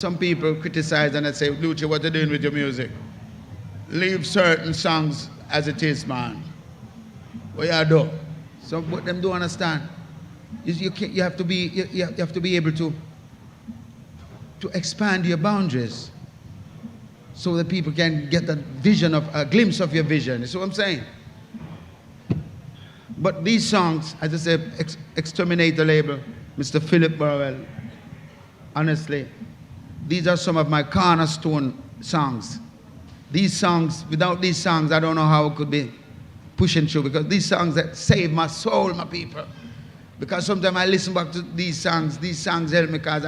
Some people criticize and they say, Lucha, what are you doing with your music? Leave certain songs as it is, man. What you do? So what them do understand. You have to be able to expand your boundaries so that people can get a glimpse of your vision. You see what I'm saying? But these songs, as I said, Exterminator label, Mr. Philip Burwell, honestly, these are some of my cornerstone songs. These songs, without these songs, I don't know how it could be pushing through, because these songs that save my soul, my people. Because sometimes I listen back to these songs help me, because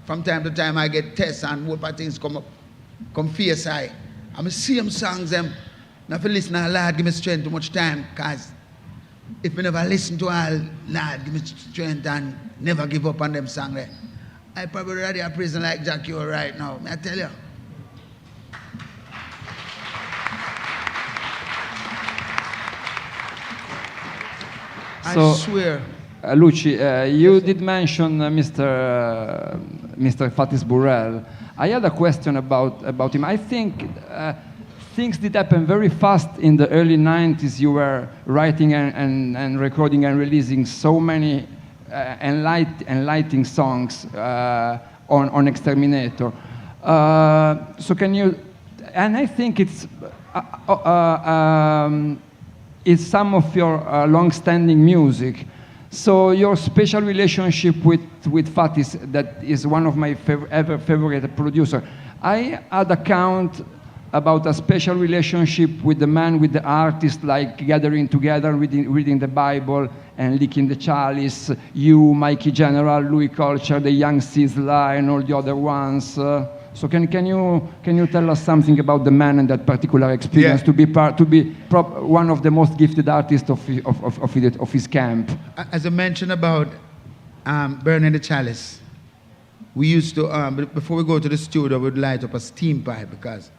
from time to time I get tests and what things come up, come fierce I. I'm see them songs, them, now if I listen to Lord, give me strength too much time, because if I never listen to all, Lord, give me strength and never give up on them songs there. I probably ready a prison like Jackie right now, may I tell you? So, I swear. Luci, you did mention Mr. Fatis Burrell. I had a question about him. I think things did happen very fast in the early 90s. You were writing and recording and releasing so many enlightening songs on Exterminator. So can you, and I think it's some of your long-standing music. So your special relationship with Fatis, that is one of my favorite producer. I had a count about a special relationship with the man, with the artist, like gathering together, reading the Bible and licking the chalice. You, Mikey General, Louis Culture, the Young Sizzla, and all the other ones. So can you tell us something about the man and that particular experience, to be one of the most gifted artists of his camp? As I mentioned about burning the chalice, we used to before we go to the studio, we'd light up a steam pipe, because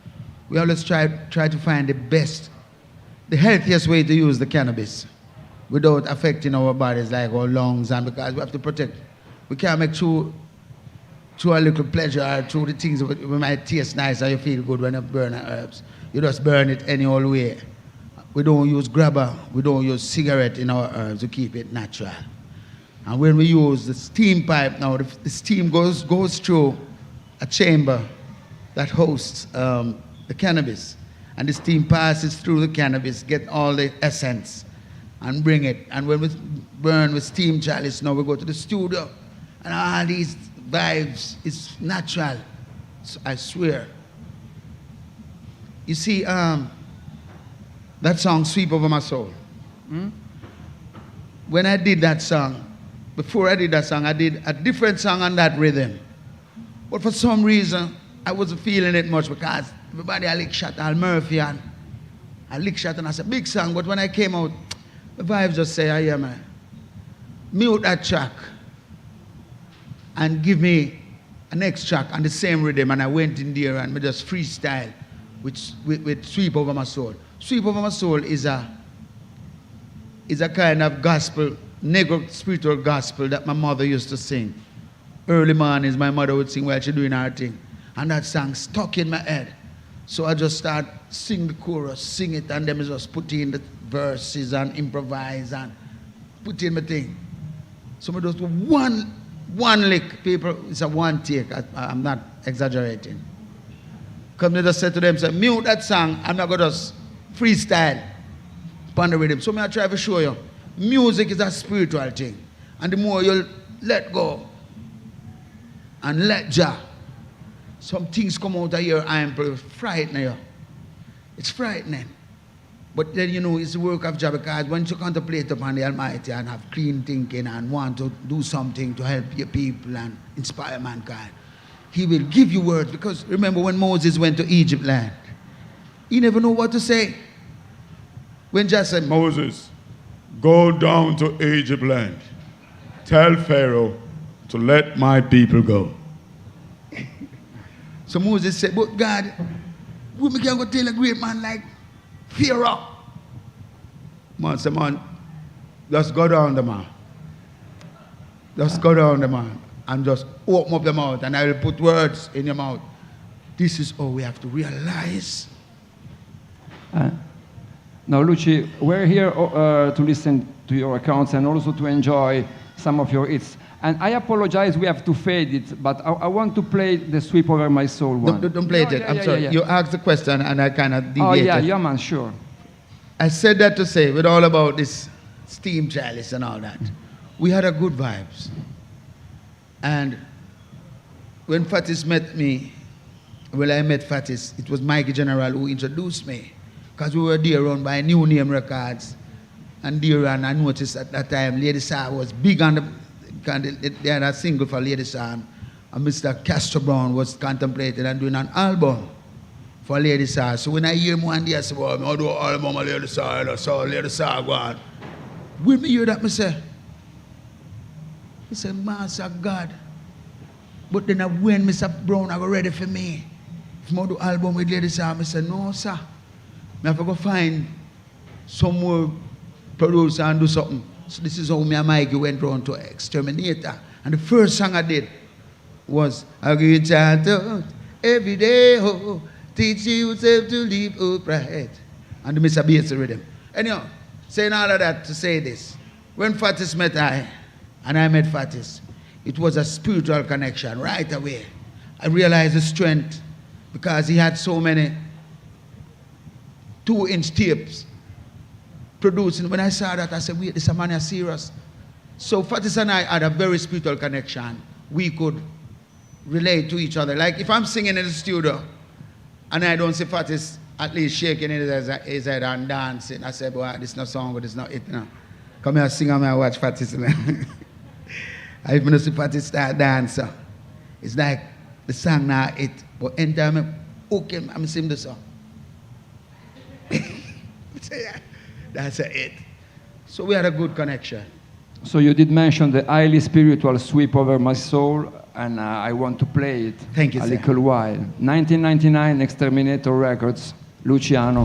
we always try to find the healthiest way to use the cannabis without affecting our bodies, like our lungs, and because we have to protect. We can't make through a little pleasure or through the things that we might taste nice or you feel good when you burn herbs. You just burn it any old way. We don't use grabber, we don't use cigarette in our herbs to keep it natural. And when we use the steam pipe now, the steam goes through a chamber that hosts the cannabis. And the steam passes through the cannabis, get all the essence and bring it. And when we burn with steam chalice, now we go to the studio and all these vibes, it's natural, I swear. You see, that song, Sweep Over My Soul. When I did that song, before I did that song, I did a different song on that rhythm. But for some reason, I wasn't feeling it much, because everybody I lick shot, Al Murphy, and I lick shot, and I said, big song. But when I came out, the vibes just say, oh yeah, man, mute that track and give me a next track on the same rhythm. And I went in there and I just freestyle with Sweep Over My Soul. Sweep Over My Soul is a kind of gospel, Negro spiritual gospel that my mother used to sing. Early mornings, my mother would sing while she doing her thing. And that song stuck in my head. So I just start sing the chorus, sing it, and then I just put in the verses and improvise and put in my thing. So I just do one lick, people, it's a one take. I'm not exaggerating. Because I just said to them, say, mute that song, I'm not going to just freestyle upon the rhythm. So I try to show you, music is a spiritual thing. And the more you let go and let Jah, some things come out of your ample, frightening you. It's frightening. But then, you know, it's the work of Jah, because once you contemplate upon the Almighty and have clean thinking and want to do something to help your people and inspire mankind, He will give you words. Because remember when Moses went to Egypt land, he never knew what to say. When Jah said, Moses, go down to Egypt land. Tell Pharaoh to let my people go. So Moses said, but God, we can go tell a great man like Pharaoh. Man said, man, just go down the man. Just go down the man. and just open up your mouth and I will put words in your mouth. This is all we have to realize. Now, Luci, we're here to listen to your accounts and also to enjoy some of your hits. And I apologize, we have to fade it, but I want to play the Sweep Over My Soul one. Don't play it. I'm sorry. You asked the question and I kind of deviated. Oh, yeah, man, sure. I said that to say, with all about this steam chalice and all that, we had a good vibes. And when Fatis met me, well, I met Fatis, it was Mikey General who introduced me. Because we were there run by New Name Records. And there, and I noticed at that time, Lady Saw was big on they had a single for Lady Saw. And Mr. Castro Brown was contemplating and doing an album for Lady Saw. So when I hear one day, I say, well, I'll do an album of Lady Saw, and I saw Lady Saw go on. When me hear that, I say, Master God. But then when Mr. Brown are ready for me, if I do an album with Lady Saw, I say, no, sir. I have to go find some more producer and do something. So this is how me and Mikey went round to Exterminator. And the first song I did was, I give chant out every day, oh, teach yourself to live upright. And the Mr. Bass rhythm. Anyhow, saying all of that to say this. When Fatis met I, and I met Fatis, it was a spiritual connection right away. I realized the strength because he had so many 2-inch tapes producing. When I saw that, I said, wait, this man is serious. So Fatis and I had a very spiritual connection. We could relate to each other. Like if I'm singing in the studio and I don't see Fatis at least shaking his head and dancing, I say, boy, this is not song, but this is not it now. Come here, sing and I watch Fatis. I even see Fatis start dancing. It's like the song now it, but anytime I hook him, I'm sing the song. That's it. So we had a good connection. So you did mention the highly spiritual Sweep Over My Soul, and I want to play it. Thank you, a sir. little while. 1999, Exterminator Records, Luciano.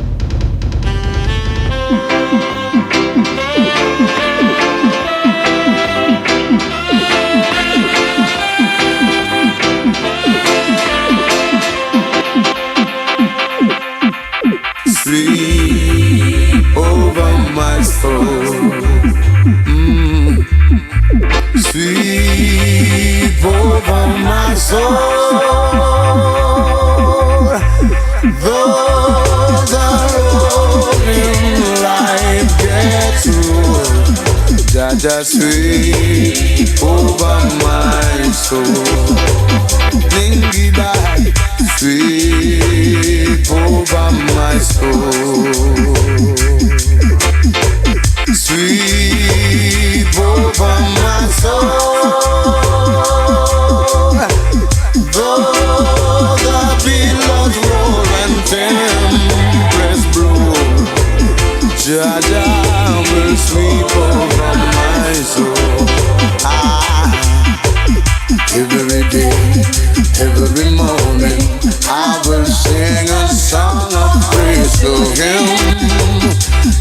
Sweep over my soul. Sweep over my soul. Though the road in life gets rough, Jaja sweep over my soul. Ningi back, sweep over my soul. Sweep over my soul. Though the billows roll and tempests blow, Jaja will sweep over my soul. Every day, every morning, I will sing a song of praise to Him.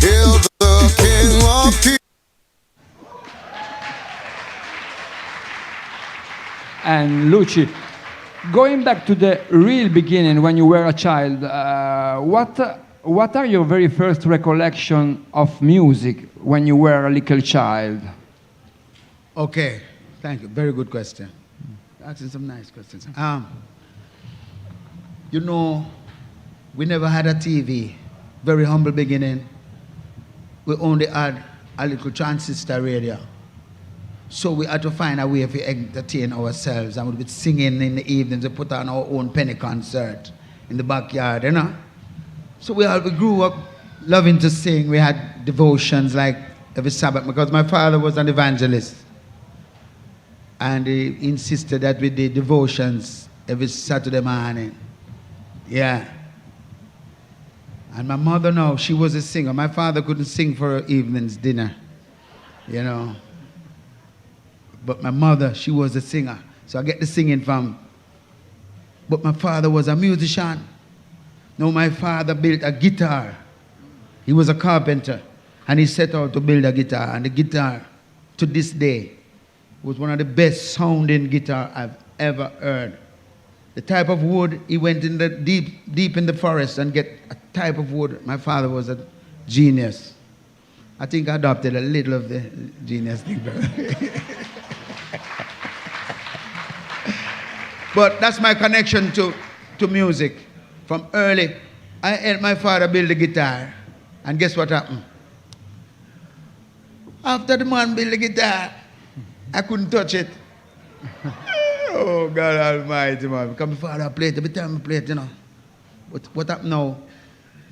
Hail the King of Kings. And Luci, going back to the real beginning when you were a child, what are your very first recollection of music when you were a little child? Okay, thank you. Very good question. Asking some nice questions. You know, we never had a TV. Very humble beginning. We only had a little transistor radio. So we had to find a way to entertain ourselves, and we'd be singing in the evenings. We put on our own penny concert in the backyard, you know. So we grew up loving to sing. We had devotions like every Sabbath because my father was an evangelist. And he insisted that we did devotions every Saturday morning. Yeah. And my mother, no, she was a singer. My father couldn't sing for her evening's dinner, you know. But my mother, she was a singer. So I get the singing from. But my father was a musician. No, my father built a guitar. He was a carpenter. And he set out to build a guitar. And the guitar, to this day, was one of the best sounding guitar I've ever heard. The type of wood, he went in the deep in the forest and get a type of wood. My father was a genius. I think I adopted a little of the genius thing. But that's my connection to music. From early, I helped my father build the guitar. And guess what happened? After the man built the guitar, I couldn't touch it. Oh, God Almighty, man. Because my father played, every time I played, you know. But what happened now?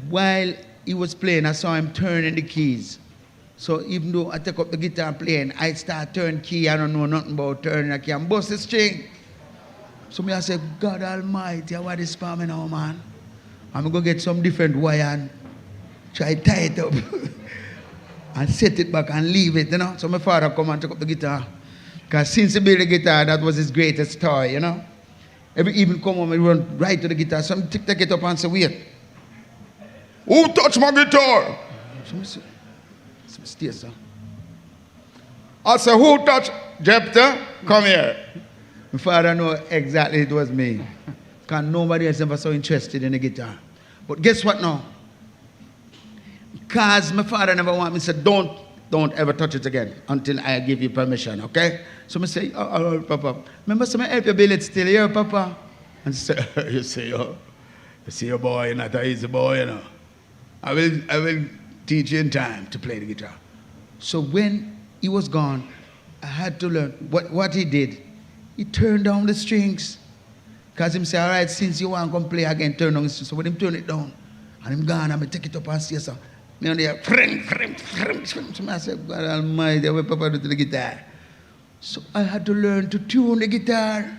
While he was playing, I saw him turning the keys. So even though I take up the guitar playing, I start turning key. I don't know nothing about turning a key. I'm bust the string. So me I say, God Almighty, what is for me now, man? I'm going to get some different wire and try to tie it up. And set it back and leave it, you know. So my father come and took up the guitar. Because since he built the guitar, that was his greatest toy, you know. Every evening come home and run right to the guitar. So I take it up and say, wait. Who touched my guitar? So I say, stay, sir. I said, who touched Jephthah? Come here. My father know exactly it was me. Because nobody else ever so interested in the guitar. But guess what now? Because my father never wanted me to say, don't ever touch it again until I give you permission, okay? So I say, oh, Papa. Remember, so I help you build it still here, Papa? And say, you see your boy, not an easy boy, you know. I will teach you in time to play the guitar. So when he was gone, I had to learn what he did. He turned down the strings. Because him say, all right, since you want to come play again, turn down the strings. So when him turn it down, and him gone, I'm going to take it up and say, so me on there, so I said, God Almighty, what Papa do to the guitar? So I had to learn to tune the guitar.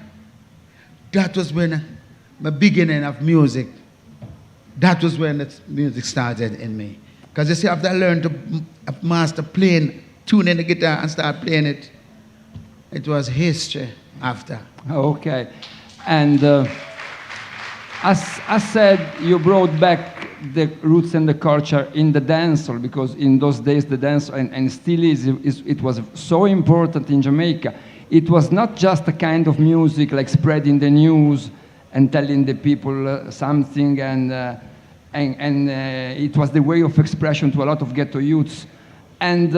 That was when my beginning of music, that was when the music started in me. Because you see, after I learned to master playing, tuning the guitar and start playing it, it was history after. Okay. And as I said, you brought back the roots and the culture in the dancehall, because in those days the dance and still is, it was so important in Jamaica. It was not just a kind of music like spreading the news and telling the people something, and it was the way of expression to a lot of ghetto youths. And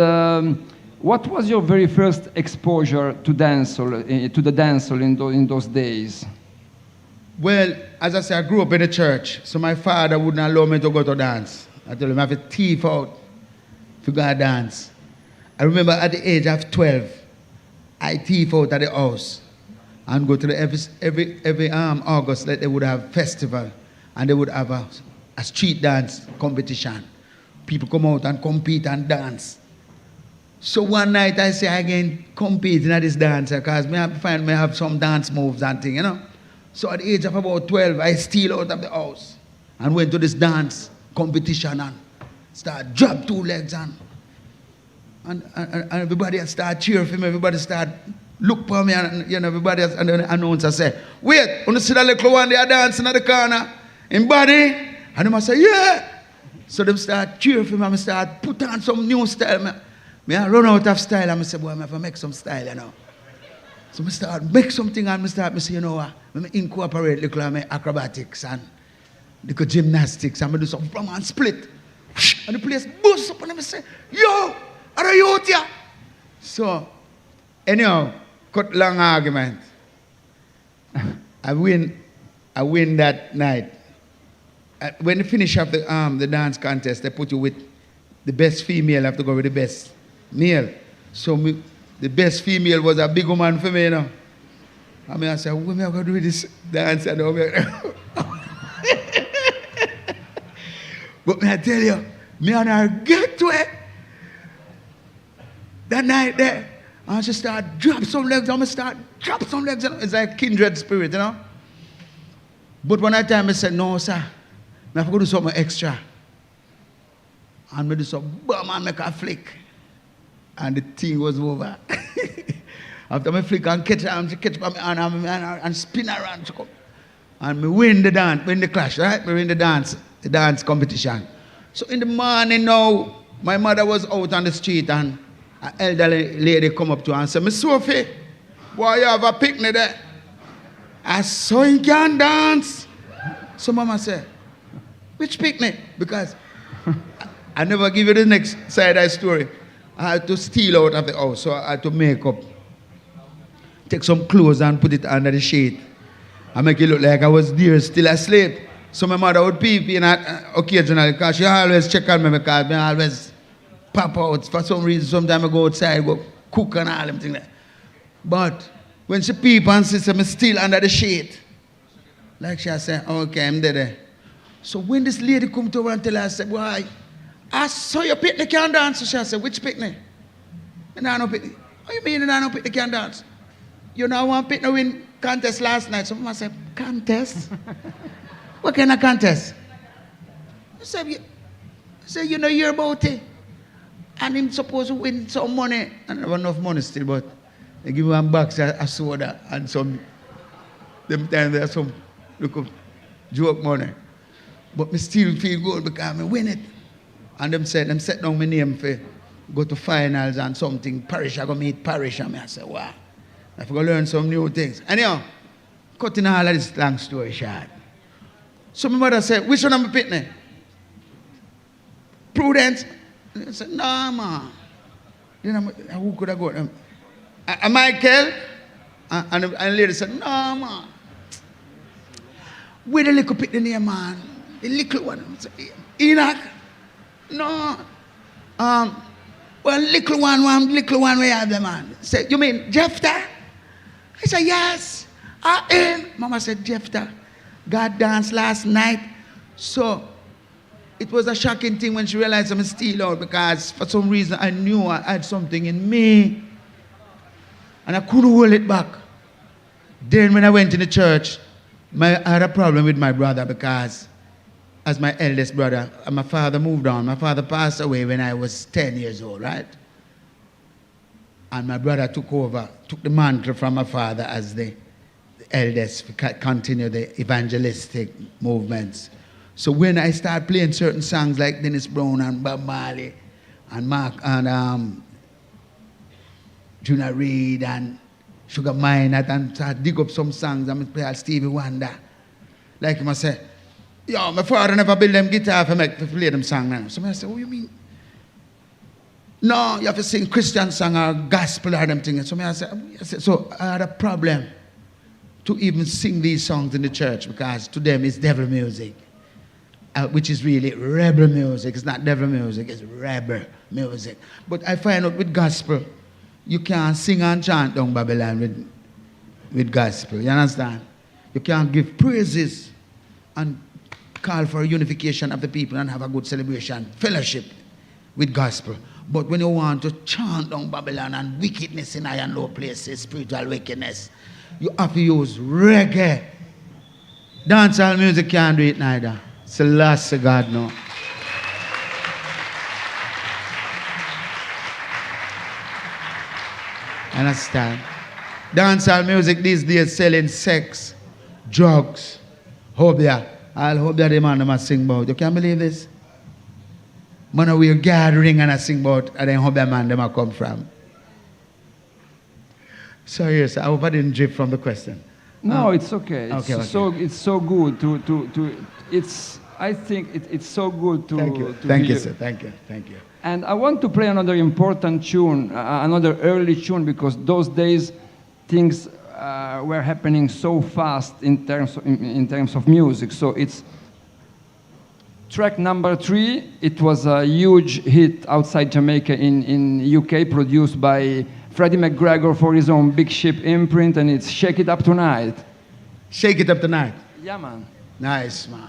what was your very first exposure to dancehall, to the dancehall in those days? Well, as I say, I grew up in the church, so my father wouldn't allow me to go to dance. I told him I have a thief out to go and dance. I remember at the age of 12, I thief out at the house and go to the every August that they would have festival and they would have a street dance competition. People come out and compete and dance. So one night I say I can compete in this dance because I find me have some dance moves and things, you know. So at the age of about 12, I steal out of the house and went to this dance competition and start drop two legs and everybody start cheering for me. Everybody start look for me and you know everybody and the announcer say, wait, you see that little one there dancing at the corner in body? And them say, yeah. So them start cheering for me and I start put on some new style. I run out of style and I say, boy, I have to make some style, you know. So I start make something and I start say, you know what, I incorporate little my acrobatics and little gymnastics and I do some from and split. And the place boosts up and I say, yo, are you out here? So, anyhow, cut long argument. I win that night. When you finish up the dance contest, they put you with the best female, have to go with the best male. So the best female was a big woman for me, you know. I mean, I said, what am I going to do with this dance? But may I tell you, me and her get to it. That night there, I just start drop some legs, I'm going to start drop some legs. It's like kindred spirit, you know. But one time I said, no, sir, I have to go do something extra. And I do some bam and make a flick. And the thing was over. After I flick and catch my hand and spin around. And I win the dance, win the clash, right? I win the dance competition. So in the morning now, my mother was out on the street and an elderly lady come up to her and said, Miss Sophie, Boy, you have a picnic there. I saw him can dance. So mama said, which picnic? Because I never give you the next side of the story. I had to steal out of the house, so I had to make up. Take some clothes and put it under the sheet. I make it look like I was there still asleep. So my mother would peep in occasionally because she always check on me because I always pop out. For some reason, sometimes I go outside, go cook and all them things. But when she peep and see me still under the sheet, like she said, okay, I'm there. So when this lady come to her and tell her, I said, why? I saw your picnic can dance. So she said, which picnic? And I no picnic. What you mean I no picnic can dance? You know, I want picnic win contest last night. So I said, contest? What kind of contest? I said, you know, hear about it. And him supposed to win some money. And I have enough money still, but they give him one box of soda and some, them times there's some look up joke money. But me still feel good because I win it. And them said, them set down my name for go to finals and something. Parish, I go meet Parish. And I said, wow, I forgot to learn some new things. Anyhow, cutting all of this long story short. So my mother said, which one am I picnic? Prudence? I said, no, man. Then who could I go? Michael? And the lady said, no, man. Where the little pick the name, man? The little one. Enoch? No. Well, little one we have the man. Said, you mean Jephthah? I said, yes. I am. Mama said, Jephthah. God danced last night. So it was a shocking thing when she realized I'm still out because for some reason I knew I had something in me. And I couldn't hold it back. Then when I went in the church, I had a problem with my brother because as my eldest brother, my father moved on. My father passed away when I was 10 years old, right? And my brother took the mantle from my father as the eldest to continue the evangelistic movements. So when I started playing certain songs like Dennis Brown and Bob Marley and Mark and Junior Reid and Sugar Minott and start dig up some songs and play Stevie Wonder. Like him I say, yo, my father never built them guitar for me to play them song now. So I say, what you mean? No, you have to sing Christian song or gospel or them things. So I say, so I had a problem to even sing these songs in the church because to them it's devil music, which is really rebel music. It's not devil music, it's rebel music. But I find out with gospel, you can't sing and chant down Babylon with gospel. You understand? You can't give praises and call for unification of the people and have a good celebration, fellowship with gospel. But when you want to chant down Babylon and wickedness in high and low places, spiritual wickedness, you have to use reggae. Dancehall music can't do it neither. It's the last of God now. Understand? Dancehall music these days selling sex, drugs, hobia. I'll hope that the man must sing about. You can't believe this? Man, we're gathering and I sing about and then hobia man them come from. So yes, I hope I didn't drift from the question. No, it's okay. It's okay. it's so good to it's I think it's so good to Thank you. to Thank you, hear. sir. Thank you. Thank you. And I want to play another important tune, another early tune, because those days things were happening so fast in terms of music. So it's track number 3. It was a huge hit outside Jamaica in UK, produced by Freddie McGregor for his own Big Ship imprint, and it's Shake It Up Tonight. Shake it up tonight. Yeah, man. Nice, man.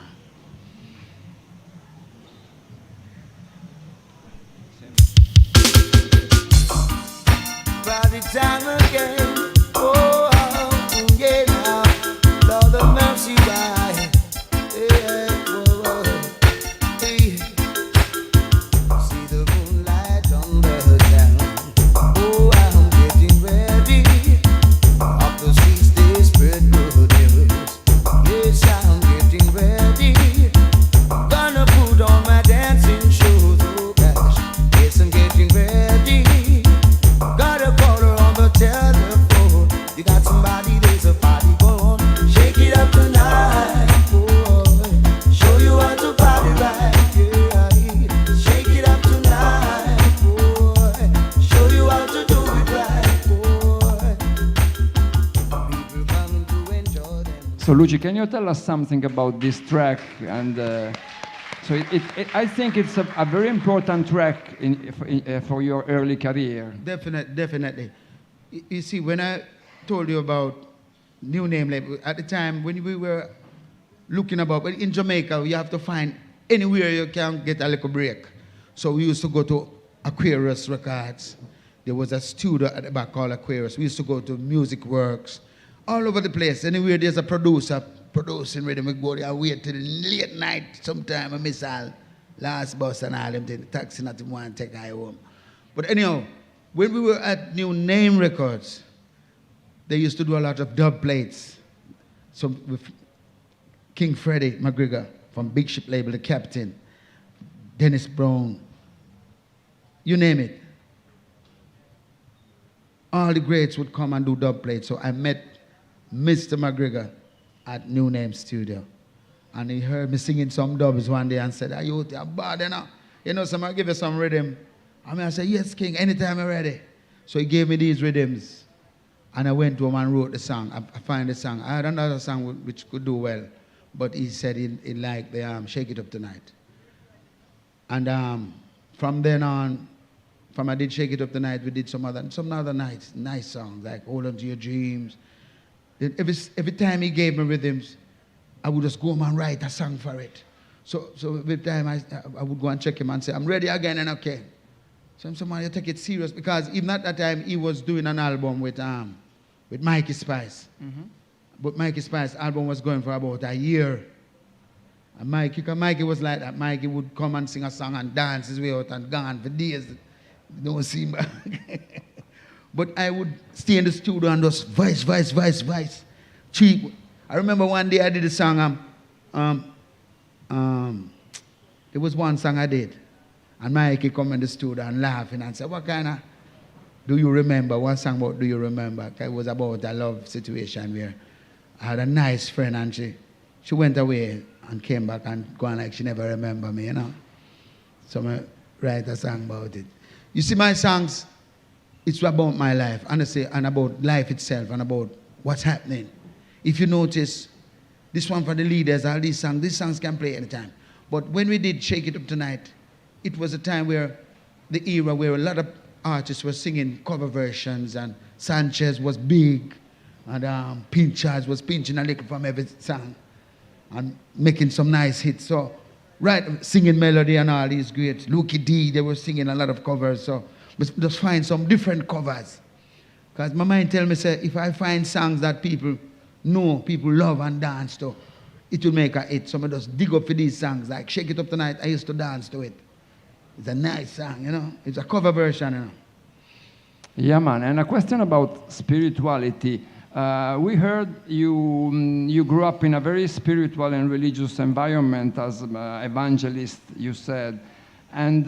Party time again. Oh, yeah, now. Lord of mercy, why? Yeah, whoa, hey. See the moonlight on the town. Oh, I'm getting ready. Up the streets they spread good news. Yes, I'm getting ready. Gonna put on my dancing shoes. Oh gosh, yes, I'm getting ready. Got a caller on the telephone. So Luci, can you tell us something about this track? And so I think it's a very important track for your early career. Definitely. You see, when I told you about new name label, at the time when we were looking about, well, in Jamaica, you have to find anywhere you can get a little break. So we used to go to Aquarius Records. There was a studio at the back called Aquarius. We used to go to Music Works, all over the place. Anywhere there's a producer producing rhythm, we go there and wait till late night. Sometime I miss all last bus and all them things. The taxi not even want to take I home. But anyhow, when we were at New Name Records, they used to do a lot of dub plates. So with King Freddie McGregor from Big Ship label, the Captain, Dennis Brown, you name it. All the greats would come and do dub plates. So I met Mr. McGregor at New Name Studio. And he heard me singing some dubs one day and said, "Are you bad enough? You know, somebody give you some rhythm." I said, "Yes, King, anytime you're ready." So he gave me these rhythms. And I went to him and wrote the song. I find the song. I had another song which could do well. But he said he liked the Shake It Up Tonight. And from then on, from I did Shake It Up Tonight, we did some other nice songs, like Hold On To Your Dreams. Then every time he gave me rhythms, I would just go home and write a song for it. So every time I would go and check him and say, "I'm ready again," and okay. So somebody take it serious, because even at that time he was doing an album with Mikey Spice. Mm-hmm. But Mikey Spice's album was going for about a year. And Mikey was like that. Mikey would come and sing a song and dance his way out and gone for days. Don't see him. But I would stay in the studio and just voice. I remember one day I did a song. There was one song I did. And Mikey come in the studio and laughing and said, "What kind of do you remember?" One song about "Do You Remember?" It was about a love situation where I had a nice friend and she went away and came back and gone like she never remembered me, you know. So I write a song about it. You see, my songs, it's about my life, honestly, and about life itself and about what's happening. If you notice, this one for the leaders, all these songs can play anytime. But when we did Shake It Up Tonight, it was a time where the era where a lot of artists were singing cover versions, and Sanchez was big, and Pinchers was pinching a little from every song and making some nice hits. So, right, singing melody and all these greats. Lukie D, they were singing a lot of covers. So, just find some different covers. Because my mind tell me, say, if I find songs that people know, people love and dance to, it will make a hit. So I just dig up for these songs. Like Shake It Up Tonight, I used to dance to it. It's a nice song, you know. It's a cover version, you know. Yeah, man. And a question about spirituality. We heard you grew up in a very spiritual and religious environment as evangelist, you said. And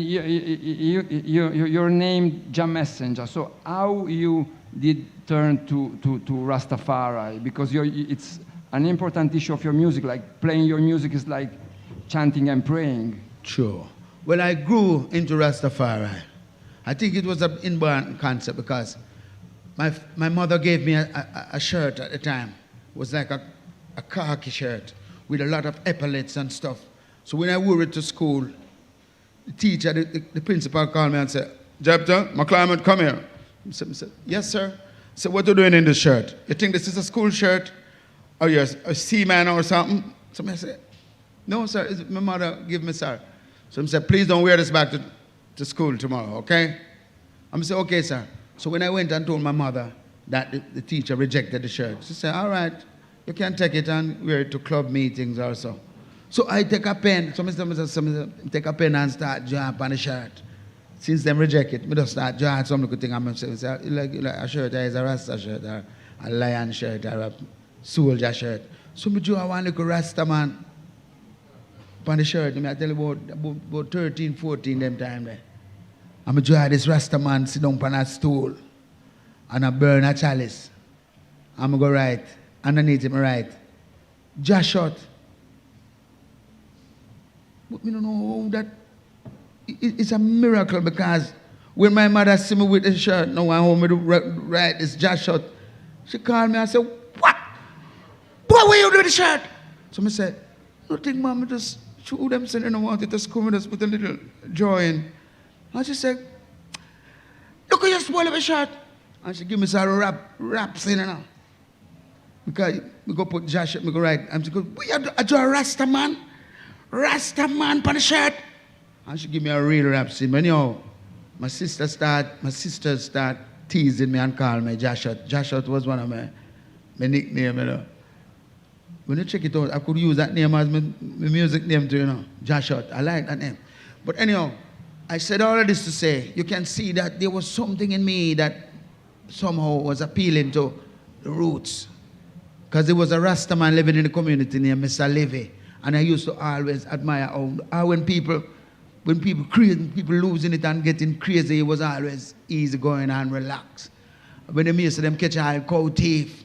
you're named Jah Messenger. So how you did turn to Rastafari? Because it's an important issue of your music. Like playing your music is like chanting and praying. Sure. Well, I grew into Rastafari. I think it was an inborn concept because my mother gave me a shirt at the time. It was like a khaki shirt with a lot of epaulets and stuff. So when I wore it to school, the teacher, the principal called me and said, "Jepta, my client, come here." I said, "Yes, sir." I said, "What are you doing in this shirt? You think this is a school shirt? Or you're a seaman or something?" Somebody said, "No, sir, my mother gave me, sir." So I said, "Please don't wear this back to school tomorrow, okay?" I said, "Okay, sir." So when I went and told my mother that the teacher rejected the shirt, she said, "All right, you can take it and wear it to club meetings also." So I take a pen. Somebody take a pen and start drawing on the shirt. Since them reject it, I just start drawing some little thing. I'm saying, like a shirt is a Rasta shirt, or a lion shirt, or a soldier shirt. So I draw one little Rasta man on the shirt. I tell you about 13, 14 them time there. I'm going to draw this Rasta man sit down on a stool and I burn a chalice. I'm going to go write, underneath him write, "Jah shot." But I don't know that it's a miracle, because when my mother see me with the shirt, now I home to write this Jah shot, she called me and said, "What? what were you doing with the shirt? So I said, nothing, mom, I just shoot them saying I don't want it to come and just put a little joy in. And she said, look at you spoil my shirt. And she give me some raps in, you know. Because we go put Josh, we go right. And she go, I draw a Rasta man on the shirt. And she give me a real rap scene. But anyhow, my sisters start teasing me and call me Joshua. Joshua was one of my nicknames, you know. When you check it out, I could use that name as my music name too, you know. Joshua, I like that name. But anyhow, I said all of this to say, you can see that there was something in me that somehow was appealing to the roots. Because there was a Rasta man living in the community named Mr. Levy. And I used to always admire how when people crazy, people losing it and getting crazy, it was always easy going and relaxed. When they used to them catch a cow thief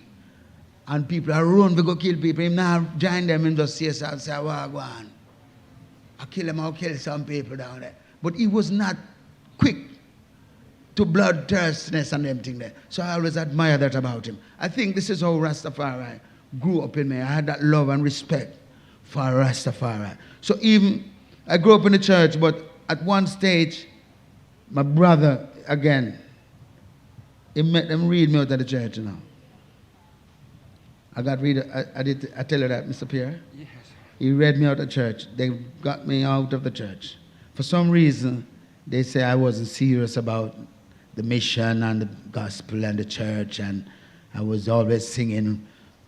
and people are run to go kill people, him now join them and just say, well, go on. I'll kill some people down there. But he was not quick to bloodthirstness and everything there. So I always admire that about him. I think this is how Rastafari grew up in me. I had that love and respect for Rastafari. So even, I grew up in the church, but at one stage, my brother, again, he made them read me out of the church, you know. I tell you that, Mr. Pierre? Yes. He read me out of church. They got me out of the church. For some reason, they say I wasn't serious about the mission and the gospel and the church, and I was always singing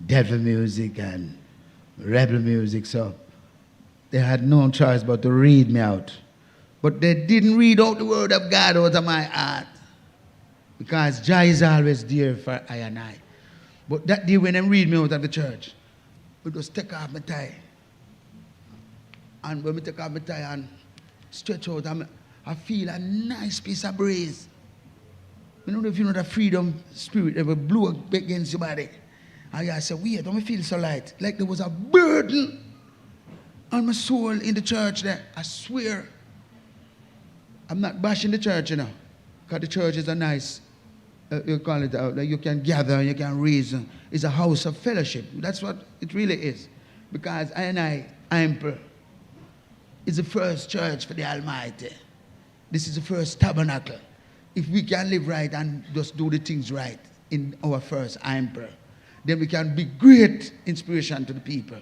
devil music and rebel music, so they had no choice but to read me out. But they didn't read out the word of God out of my heart, because Jah is always there for I and I. But that day when they read me out of the church, we just take off my tie. And when we take off my tie and stretch out, I feel a nice piece of breeze. I don't know if you know the freedom spirit that will blow up against your body. And I said, weird, don't feel so light. Like there was a burden on my soul in the church there. I swear. I'm not bashing the church, you know. Because the church is a nice, you call it out, like you can gather and you can reason. It's a house of fellowship. That's what it really is. Because Emperor, is the first church for the Almighty. This is the first tabernacle. If we can live right and just do the things right in our first Emperor, then we can be great inspiration to the people.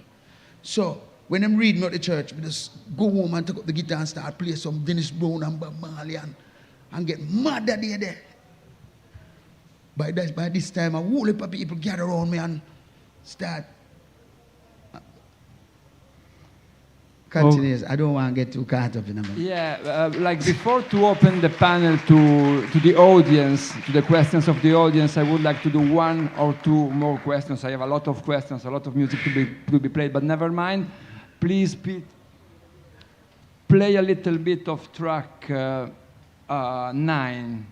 So when I'm reading about the church, we just go home and take up the guitar and start play some Dennis Brown and Bob Marley and get mad that day there. By this time, a whole heap of people gather around me and start. Continues. I don't want to get too caught up in them. Yeah, like before to open the panel to the audience, to the questions of the audience, I would like to do one or two more questions. I have a lot of questions, a lot of music to be played, but never mind. Please, Pete, play a little bit of track 9.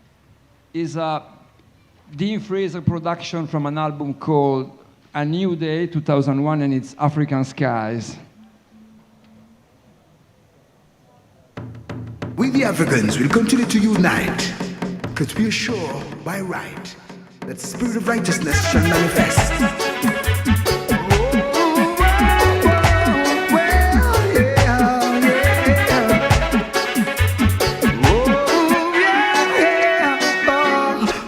Is a Dean Fraser production from an album called A New Day, 2001, and it's African Skies. We the Africans will continue to unite, because we are sure by right that the spirit of righteousness shall manifest.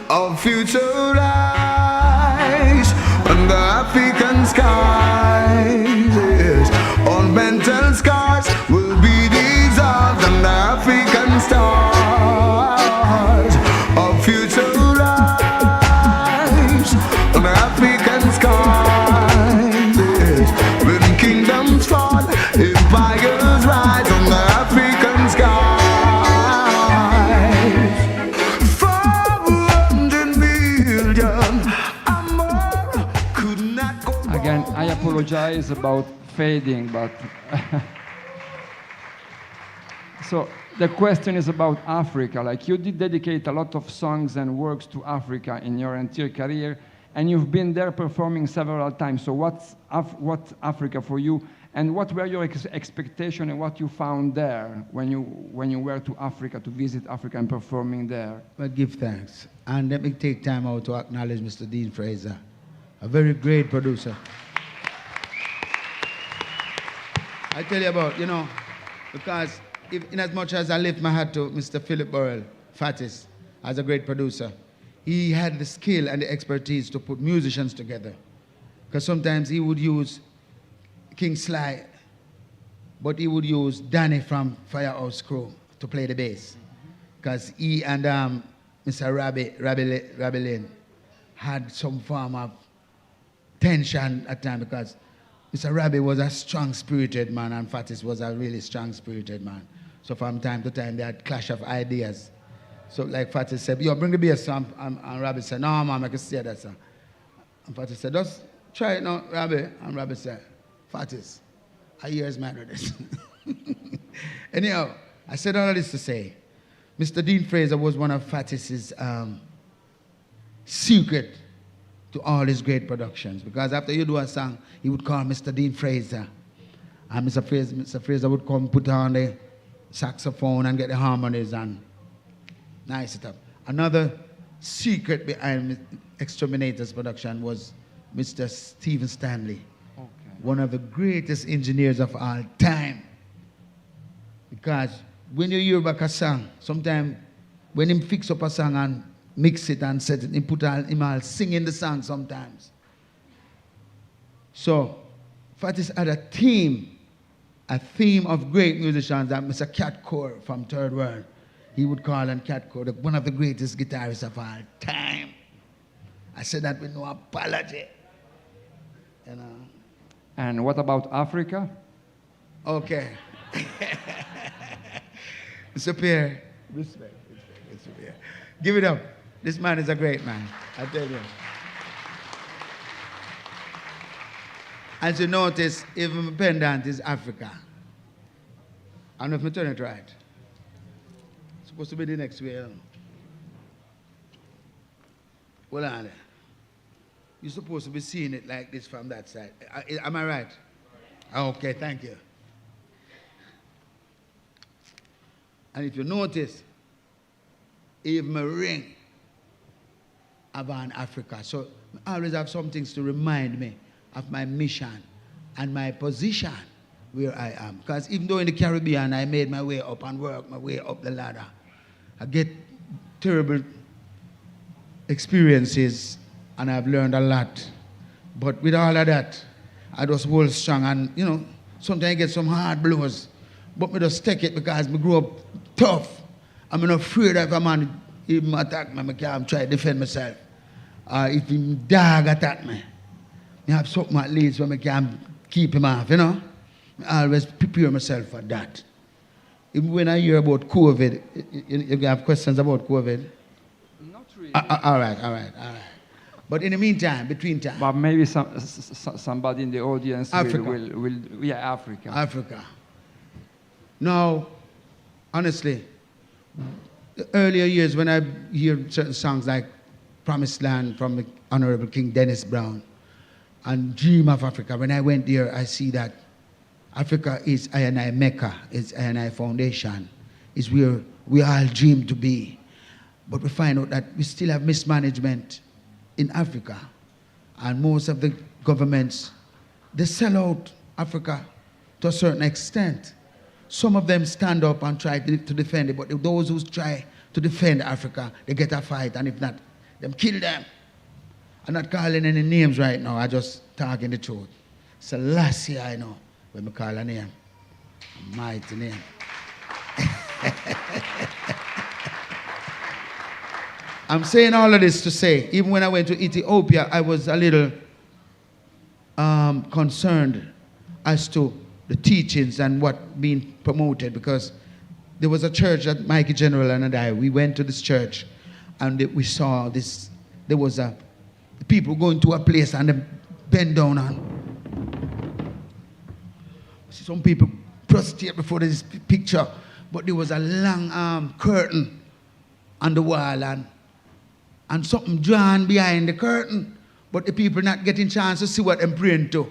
Our future lies under African skies, yes. All mental scars will be dissolved under African stars. Our future lies under African skies, yes. When kingdoms fall, empires rise under African skies. I apologize about fading, but so the question is about Africa. Like, you did dedicate a lot of songs and works to Africa in your entire career, and you've been there performing several times. So what's Africa for you, and what were your expectations and what you found there when you were to Africa, to visit Africa and performing there? Well, give thanks. And let me take time out to acknowledge Mr. Dean Fraser, a very great producer. I tell you about, because in as much as I lift my hat to Mr. Philip Burrell, Fatis, as a great producer, he had the skill and the expertise to put musicians together. Because sometimes he would use King Sly, but he would use Danny from Firehouse Crew to play the bass. Because he and Mr. Robbie Lane had some form of tension at times, because Mr. Robbie was a strong-spirited man and Fatis was a really strong-spirited man. So from time to time, they had clash of ideas. So like Fatis said, yo, bring the bass, and Robbie said, no, man, I can say that, sir. And Fatis said, just try it now, Robbie. And Robbie said, Fatis, I hear his man with this. Anyhow, I said all of this to say, Mr. Dean Fraser was one of Fatis's secret to all his great productions. Because after you do a song, he would call Mr. Dean Fraser. And Mr. Fraser would come put on the saxophone and get the harmonies and nice it up. Another secret behind Exterminator's production was Mr. Stephen Stanley. Okay. One of the greatest engineers of all time. Because when you hear back a song, sometimes when him fix up a song and mix it and set it, he put him all singing the song sometimes. So, Fatis had a theme of great musicians that Mr. Cat Core from Third World, he would call on Cat Core one of the greatest guitarists of all time. I said that with no apology. And what about Africa? Okay. Mr. Pierre, respect. Give it up. This man is a great man, I tell you. As you notice, even my pendant is Africa. I don't know if I turn it right. It's supposed to be the next way. Hold on there. You're supposed to be seeing it like this from that side. Am I right? Okay, thank you. And if you notice, even my ring about Africa. So I always have some things to remind me of my mission and my position where I am. Because even though in the Caribbean I made my way up and worked my way up the ladder, I get terrible experiences and I've learned a lot. But with all of that, I just hold strong and, sometimes I get some hard blows. But I just take it because I grew up tough. I'm not afraid if a man even attack me, I can try to defend myself. If him dog attack me, I have something at least where I can keep him off, I always prepare myself for that. Even when I hear about COVID, you have questions about COVID? Not really. All right. But in the meantime, between time. But maybe somebody in the audience will Africa. Africa. Now, honestly, the earlier years when I hear certain songs like Promised Land from the Honorable King Dennis Brown and Dream of Africa, when I went there, I see that Africa is I&I Mecca, is I&I Foundation, is where we all dream to be. But we find out that we still have mismanagement in Africa. And most of the governments, they sell out Africa to a certain extent. Some of them stand up and try to defend it, but those who try to defend Africa, they get a fight, and if not, them kill them. I'm not calling any names right now, I just talking the truth. Selassie, I know, when I call a name. A mighty name. I'm saying all of this to say, even when I went to Ethiopia, I was a little concerned as to the teachings and what being promoted, because there was a church that Mikey General and I, we went to this church and we saw this, there was people going to a place and they bend down and some people prostrate before this picture, but there was a long curtain on the wall and something drawn behind the curtain, but the people not getting chance to see what they're praying to.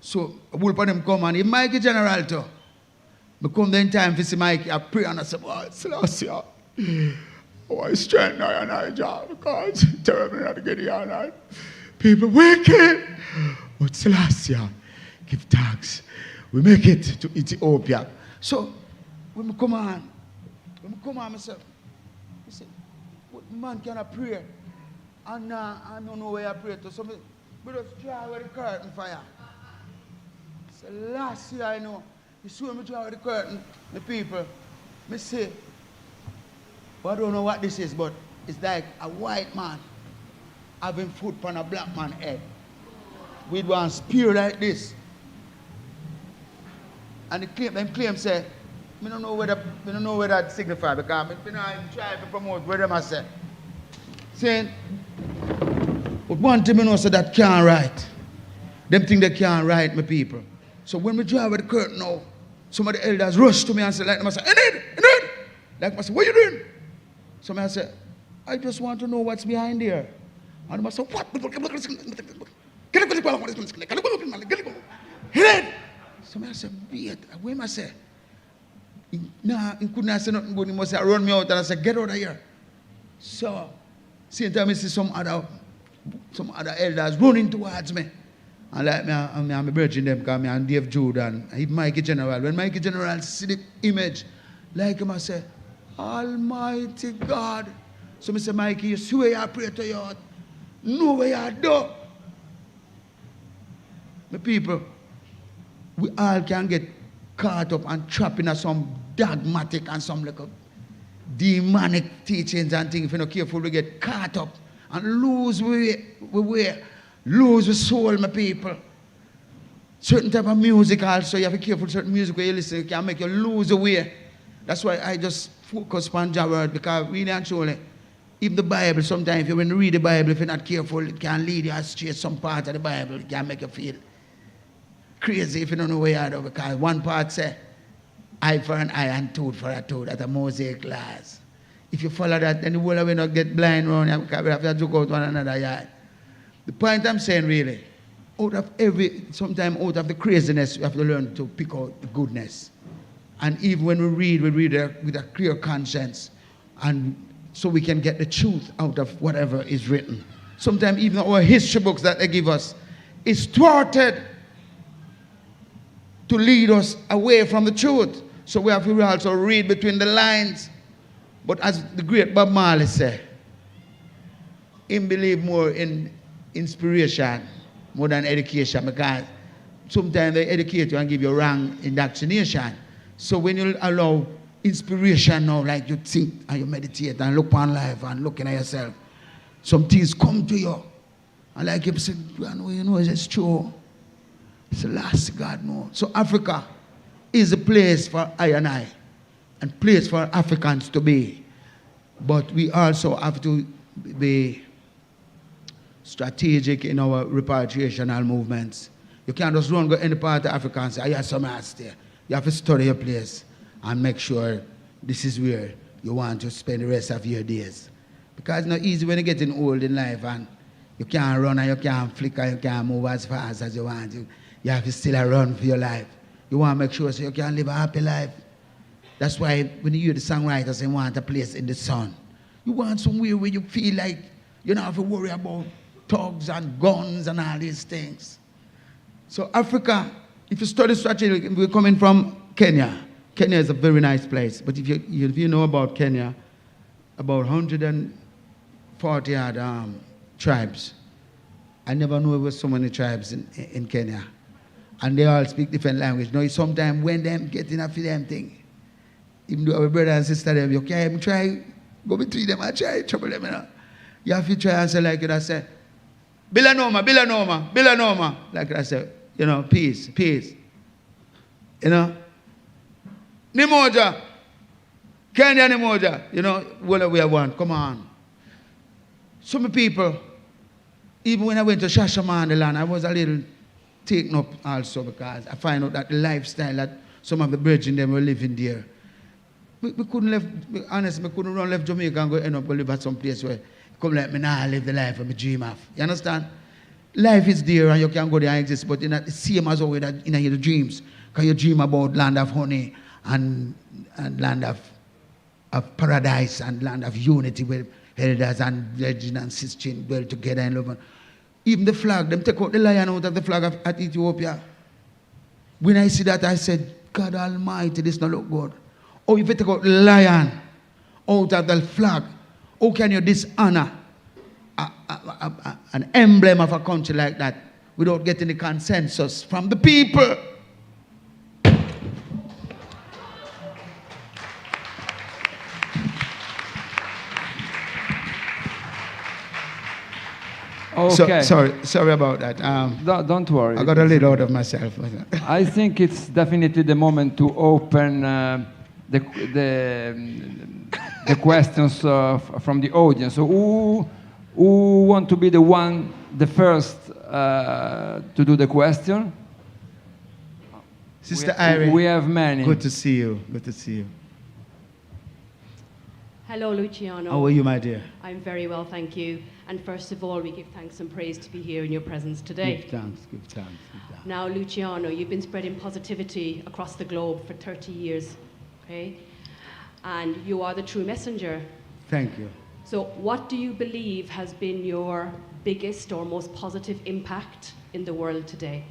So a whole of them come and Mikey General too. I come there in time to see Mikey, I pray and I say, oh, Selassie, I strengthen I job because terrible not to get here people wicked. But Selassie, give thanks. we make it to Ethiopia. So, when we come on, myself, I say, what man can I pray? And I don't know where I pray to. So, we just draw with the curtain fire. So, last year I know, you see when we draw with the curtain, the people, me say, well, I don't know what this is, but it's like a white man having foot on a black man's head with one spear like this. And them claim say, I don't know where that signifies because I try to promote where them I say. Saying, but one thing I know so that can't write. Them think they can't write, my people. So when we drive with the curtain now, some of the elders rush to me and say, like them I say, Enid! Like I say, what are you doing? So I say, I just want to know what's behind there. And I say, what? So I say, wait, where am I say? Nah, he couldn't say nothing good. He must say, run me out and I say, get out of here. So, same time I see some other elders running towards me. And like me, I'm bridging them because I'm Dave Jude and even Mikey General. When Mikey General see the image, like him I say, Almighty God. So I say, Mikey, you see where you pray to your heart? Know where you do. The people, we all can get caught up and trapped in some dogmatic and some like demonic teachings and things. If you're not careful, we get caught up and lose lose the soul, my people. Certain type of music also, you have to be careful. Certain music where you listen, it can make you lose the way. That's why I just focus on Jah word, because really and truly, even the Bible, sometimes when you read the Bible, if you're not careful, it can lead you astray. Some part of the Bible, it can make you feel crazy if you don't know where you are, because one part say, eye for an eye and tooth for a tooth. That's a Mosaic glass. If you follow that, then the world will not get blind around you, because we have to joke out one another yard. The point I'm saying really, sometimes out of the craziness, we have to learn to pick out the goodness. And even when we read with a clear conscience, and so we can get the truth out of whatever is written. Sometimes even our history books that they give us is thwarted to lead us away from the truth. So we have to also read between the lines. But as the great Bob Marley said, he believed more in inspiration more than education, because sometimes they educate you and give you wrong indoctrination. So when you allow inspiration now, like you think and you meditate and look on life and looking at yourself, some things come to you. And like you said, you know it's true. It's the last God knows. So Africa is a place for I and place for Africans to be. But we also have to be strategic in our repatriational movements. You can't just run go any part of Africa and say, I have some ass there. You have to study your place and make sure this is where you want to spend the rest of your days. Because it's not easy when you're getting old in life and you can't run and you can't flick and you can't move as fast as you want to. You have to still run for your life. You want to make sure so you can live a happy life. That's why when you hear the songwriters say want a place in the sun, you want somewhere where you feel like you don't have to worry about thugs and guns and all these things. So Africa, if you study strategy, we're coming from Kenya. Kenya is a very nice place. But if you know about Kenya, about 140 odd tribes. I never knew there was so many tribes in Kenya. And they all speak different language. Now, sometimes when them get in a for them thing, even though our brother and sister, them, you can't even try, go between them and try trouble them, you know. You have to try and say like it, I say, Bilanoma. Like I say, you know, peace. You know. Nimoja. Kenya Nimoja. You know, whatever we want. Come on. Some people, even when I went to Shashamaniland, I was a little taken up also because I find out that the lifestyle that some of the brethren them were living there. We couldn't live, honestly, we couldn't run left Jamaica and go end up live at some place where come like me now live the life of me dream of. You understand? Life is there and you can go there and exist, but it's not the same as always that in your dreams. Because you dream about land of honey and land of paradise and land of unity where elders and legends and sisters dwell together in love. Even the flag, them take out the lion out of the flag at Ethiopia. When I see that, I said, God Almighty, this not look good. Oh, if you take out lion out of the flag, how can you dishonor an emblem of a country like that without getting the consensus from the people? Okay. Sorry about that. Don't worry. I got a little out of myself. I think it's definitely the moment to open the questions from the audience. So who want to be the first to do the question? Sister Irene. We have many. Good to see you. Good to see you. Hello, Luciano. How are you, my dear? I'm very well, thank you. And first of all, we give thanks and praise to be here in your presence today. Give thanks, give thanks, give thanks. Now, Luciano, you've been spreading positivity across the globe for 30 years, okay? And you are the true messenger. Thank you. So what do you believe has been your biggest or most positive impact in the world today?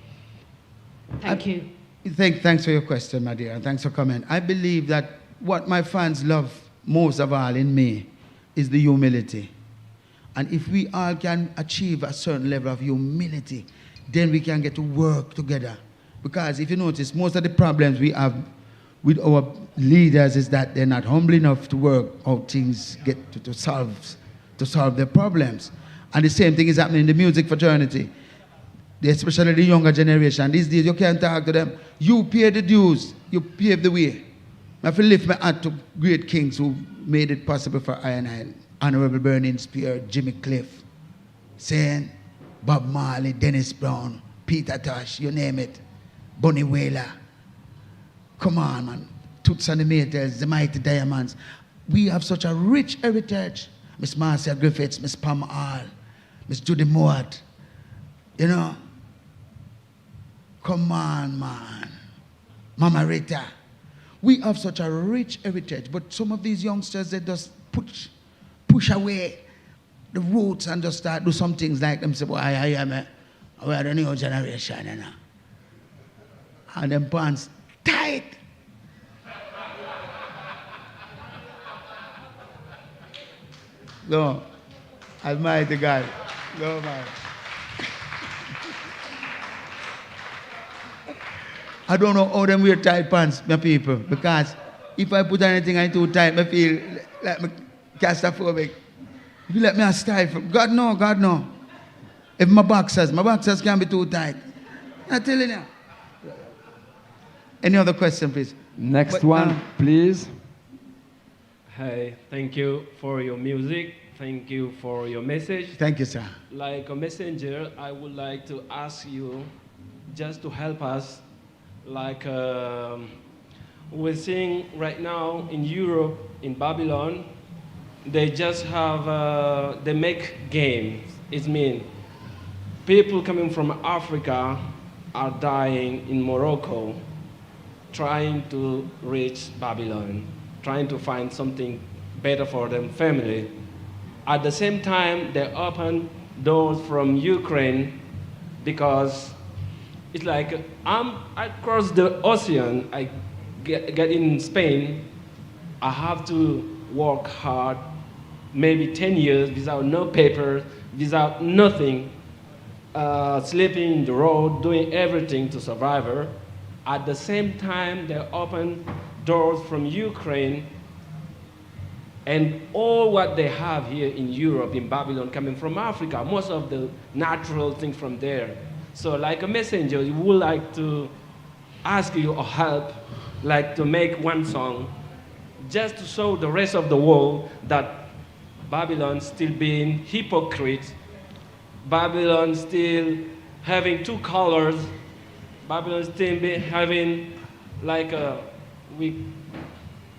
Thank you. Thanks for your question, my dear, and thanks for coming. I believe that what my fans love most of all in me is the humility. And if we all can achieve a certain level of humility, then we can get to work together. Because if you notice, most of the problems we have with our leaders is that they're not humble enough to work out things, get to solve their problems. And the same thing is happening in the music fraternity. Especially the younger generation. These days, you can't talk to them. You pay the dues. You pave the way. I have to lift my hat to great kings who made it possible for I and I. Honorable Burning Spear, Jimmy Cliff, Saint, Bob Marley, Dennis Brown, Peter Tosh, you name it, Bunny Wailer. Come on, man. Toots and the Maytals, the Mighty Diamonds. We have such a rich heritage. Miss Marcia Griffiths, Miss Pam Hall, Miss Judy Mowat. You know? Come on, man. Mama Rita. We have such a rich heritage, but some of these youngsters, they just push away the roots and just start do some things like them say, boy, I am we are the new generation, you know. And them pants tight. No, Almighty God. No, man. I don't know how them wear tight pants, my people, because if I put anything in too tight, I feel like me claustrophobic. If you let me stifle, God no. If my boxers can be too tight. I'm telling you. Any other question, please? Next one, please. Hi, thank you for your music. Thank you for your message. Thank you, sir. Like a messenger, I would like to ask you just to help us. Like we're seeing right now in Europe, in Babylon, they just have, they make games. It means people coming from Africa are dying in Morocco, trying to reach Babylon, trying to find something better for them family. At the same time, they open doors from Ukraine because it's like I cross the ocean, I get in Spain, I have to work hard, maybe 10 years without no papers, without nothing, sleeping in the road, doing everything to survive. At the same time, they open doors from Ukraine, and all what they have here in Europe, in Babylon, coming from Africa, most of the natural things from there. So like a messenger, we would like to ask you a help, like to make one song, just to show the rest of the world that Babylon still being hypocrite, Babylon still having two colors, Babylon still having like we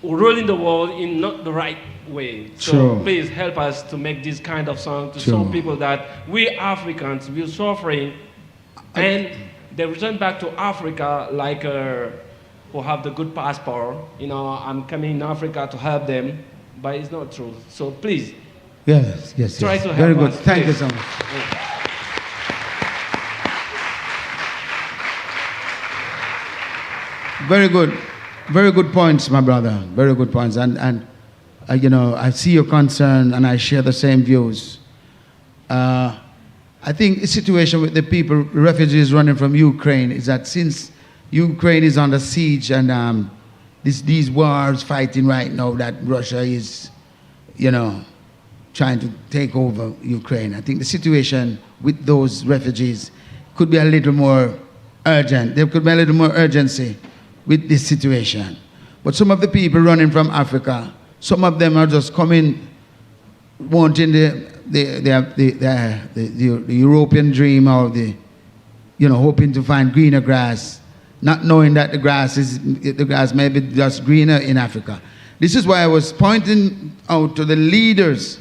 ruling the world in not the right way. So sure. Please help us to make this kind of song to show people that we Africans, we're suffering, and they return back to Africa like who have the good passport. You know, I'm coming in Africa to help them, but it's not true. So please. Yes. Try to help Very good. us, Thank you please. so much. Very good. Very good points, my brother. Very good points. And you know, I see your concern and I share the same views. I think the situation with the people, refugees running from Ukraine, is that since Ukraine is under siege and these wars fighting right now, that Russia is, you know, trying to take over Ukraine. I think the situation with those refugees could be a little more urgent. There could be a little more urgency with this situation. But some of the people running from Africa, some of them are just coming, wanting the European dream, or hoping to find greener grass, not knowing that the grass may be just greener in Africa. This is why I was pointing out to the leaders,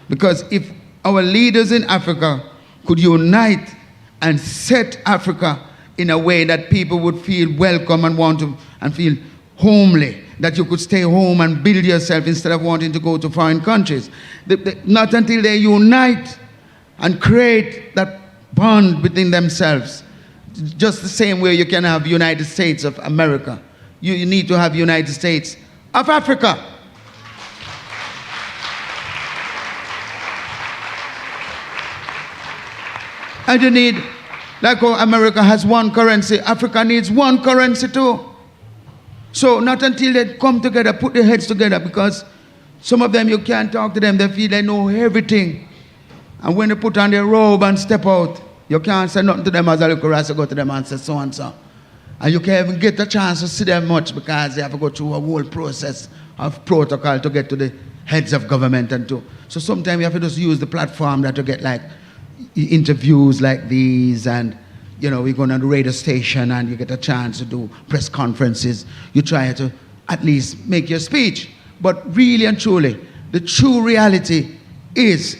because if our leaders in Africa could unite and set Africa in a way that people would feel welcome and want to and feel homely, that you could stay home and build yourself instead of wanting to go to foreign countries. Not until they unite and create that bond within themselves. Just the same way you can have United States of America. You need to have United States of Africa. And you need, like how America has one currency, Africa needs one currency too. So not until they come together, put their heads together, because some of them you can't talk to them, they feel they know everything. And when they put on their robe and step out, you can't say nothing to them as a little rasta go to them and say so and so. And you can't even get a chance to see them much because they have to go through a whole process of protocol to get to the heads of government and to. So sometimes you have to just use the platform that you get, like interviews like these, and we go on the radio station and you get a chance to do press conferences. You try to at least make your speech. But really and truly, the true reality is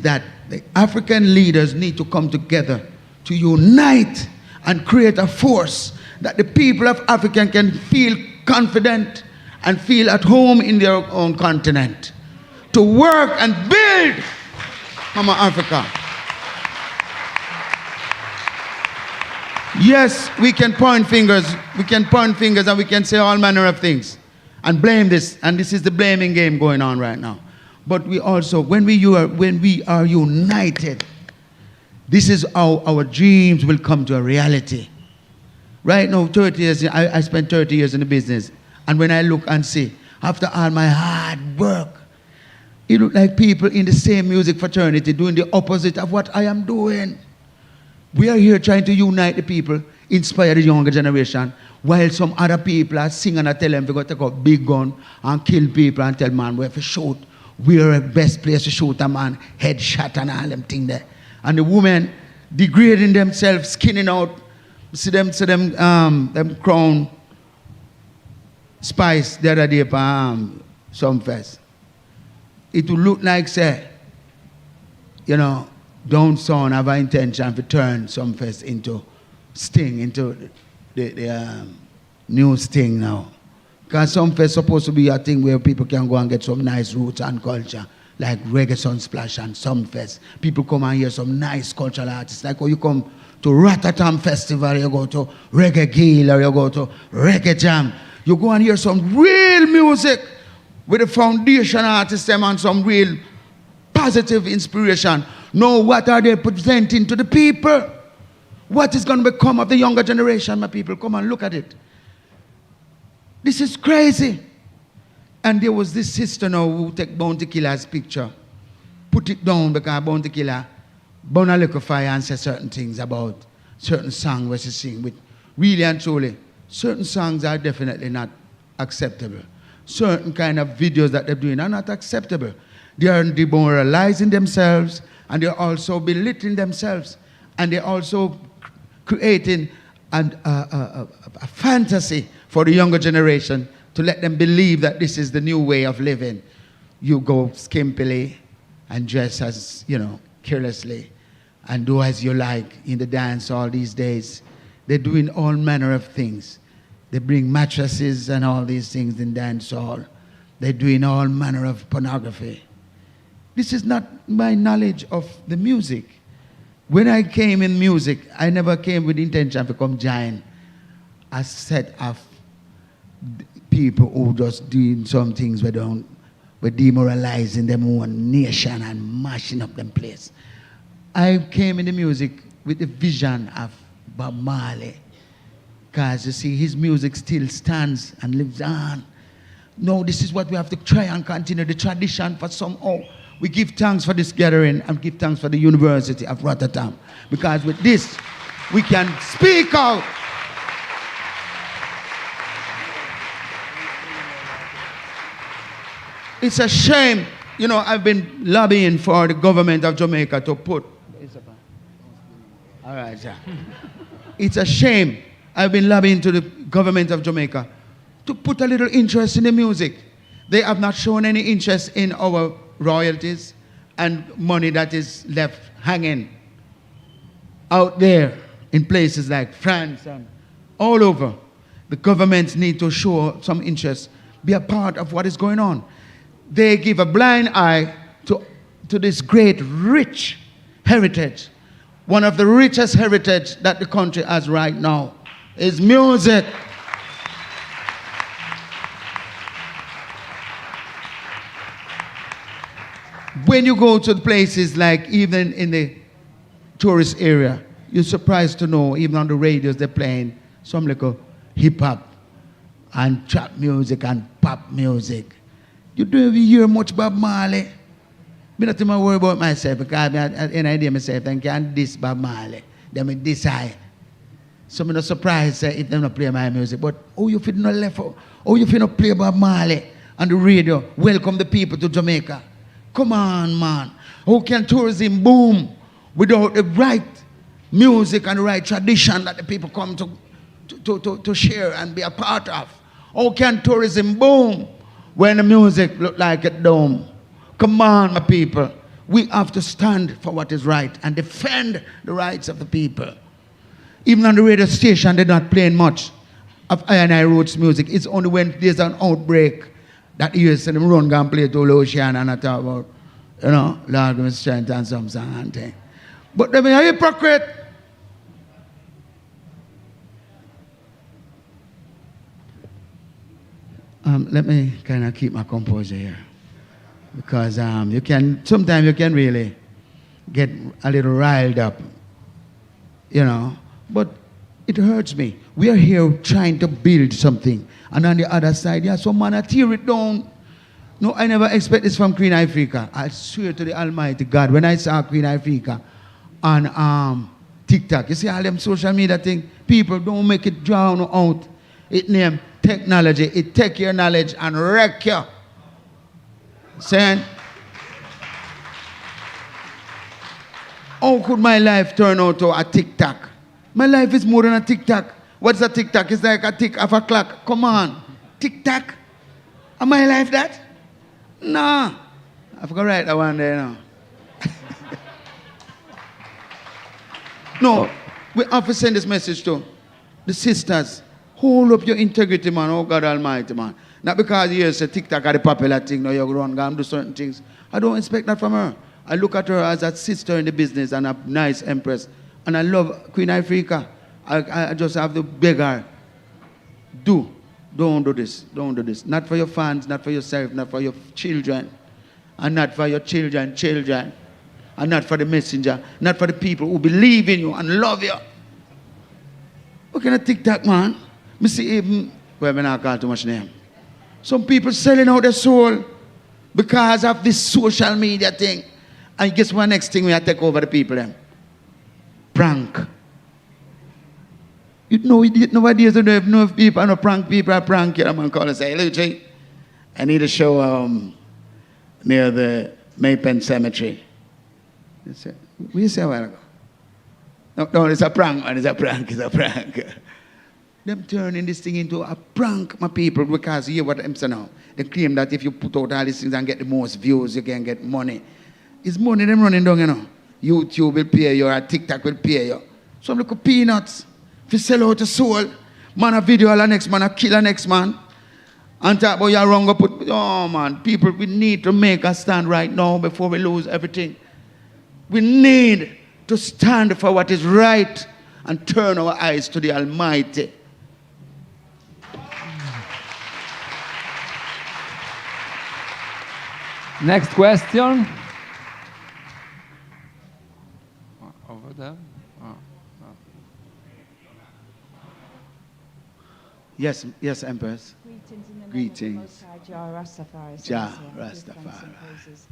that the African leaders need to come together to unite and create a force that the people of Africa can feel confident and feel at home in their own continent. To work and build Mama Africa. Yes, we can point fingers. We can point fingers and we can say all manner of things and blame this. And this is the blaming game going on right now. But we also, when we are united, this is how our dreams will come to a reality. Right now, 30 years, I spent 30 years in the business. And when I look and see, after all my hard work, it look like people in the same music fraternity doing the opposite of what I am doing. We are here trying to unite the people, inspire the younger generation, while some other people are singing and tell them to go take a big gun and kill people and tell man, we have to shoot. We are the best place to shoot a man, headshot and all them things there. And the women degrading themselves, skinning out. See them crown spice the other day for some fest. It will look like, say, Downtown have an intention to turn some fest into Sting, into the new Sting now. Because some fest supposed to be a thing where people can go and get some nice roots and culture, like Reggae Sunsplash and some fest. People come and hear some nice cultural artists. Like when you come to Rototom Festival, you go to Reggaeville, or you go to Reggae Jam. You go and hear some real music with the foundation artists and some real positive inspiration. Now, what are they presenting to the people? What is going to become of the younger generation, my people? Come and look at it. This is crazy. And there was this sister now who took Bounty Killer's picture, put it down because Bounty Killer burn a little fire and say certain things about certain songs where she sing with. Really and truly, certain songs are definitely not acceptable. Certain kind of videos that they're doing are not acceptable. They are demoralizing themselves, and they're also belittling themselves, and they're also creating a fantasy for the younger generation to let them believe that this is the new way of living. You go skimpily and dress as, carelessly, and do as you like in the dance all these days. They're doing all manner of things. They bring mattresses and all these things in dance hall. They're doing all manner of pornography. This is not my knowledge of the music. When I came in music, I never came with intention to come join a set of people who just doing some things we're demoralizing them own nation and mashing up them place. I came in the music with the vision of Bob Marley. Because you see, his music still stands and lives on. No, this is what we have to try and continue the tradition for somehow. We give thanks for this gathering and give thanks for the University of Rototom. Because with this, we can speak out. It's a shame, you know, I've been lobbying for the government of Jamaica to put. All right, sir. It's a shame. I've been lobbying to the government of Jamaica to put a little interest in the music. They have not shown any interest in our royalties and money that is left hanging out there in places like France and all over. The governments need to show some interest, be a part of what is going on. They give a blind eye to this great, rich heritage. One of the richest heritage that the country has right now is music. When you go to places like even in the tourist area, you're surprised to know even on the radios they're playing some little hip-hop and trap music and pop music. You don't even hear much Bob Marley. I'm not even worry about myself because I have an idea myself and can diss Bob Marley. Then I decide. So I'm not surprised if they don't play my music. But oh, you feel not left out. Oh, you feel not play Bob Marley on the radio. Welcome the people to Jamaica. Come on, man. How can tourism boom without the right music and the right tradition that the people come to share and be a part of? How can tourism boom when the music look like a dome? Come on, my people. We have to stand for what is right and defend the rights of the people. Even on the radio station, they're not playing much of I&I Roots music. It's only when there's an outbreak that you see them run and play to Luciano and I talk about, you know, Lord give me strength and some song and thing. But they're a hypocrite. Let me kind of keep my composure here. Because sometimes you can really get a little riled up, you know, but it hurts me. We are here trying to build something, and on the other side, yeah, some man tear it down. No, I never expect this from Queen Africa. I swear to the Almighty God, when I saw Queen Africa on TikTok, you see all them social media thing, people don't make it drown out. It name technology, it take your knowledge and wreck you. Saying, how could my life turn out to a TikTok? My life is more than a TikTok. What's a TikTok? It's like a tick of a clock. Come on. TikTok? Am I life that? Nah. I forgot to write that one there now. No, we have to send this message to the sisters. Hold up your integrity, man. Oh, God Almighty, man. Not because you say TikTok are the popular thing, no, you run and do certain things. I don't expect that from her. I look at her as a sister in the business and a nice empress. And I love Queen Africa. I just have to beg her. Don't do this. Don't do this. Not for your fans, not for yourself, not for your children. And not for your children. And not for the messenger. Not for the people who believe in you and love you. What kind of TikTok, man? Me see even, well, I'm not call too much name. Some people selling out their soul because of this social media thing. And guess what next thing we have to take over the people then? Prank. You know, nowadays you don't have enough people, no prank people, I prank you. I'm going to call and say, Lucy, I need a show near the Maypen Cemetery. What you say a while ago? No, it's a prank, man. It's a prank. Them turning this thing into a prank, my people, because you hear what I'm saying now. They claim that if you put out all these things and get the most views, you can get money. It's money them running down, you know. YouTube will pay you or TikTok will pay you. Some little peanuts. If you sell out your soul, man a video the next man, a kill the next man. And talk about your wrong, oh man, people, we need to make a stand right now before we lose everything. We need to stand for what is right and turn our eyes to the Almighty. Next question. Over there. Yes, yes, Empress. Greetings in the name Greetings. of the Most High Jah Rastafari. Jah Selassie, I give thanks and Rastafari. praises.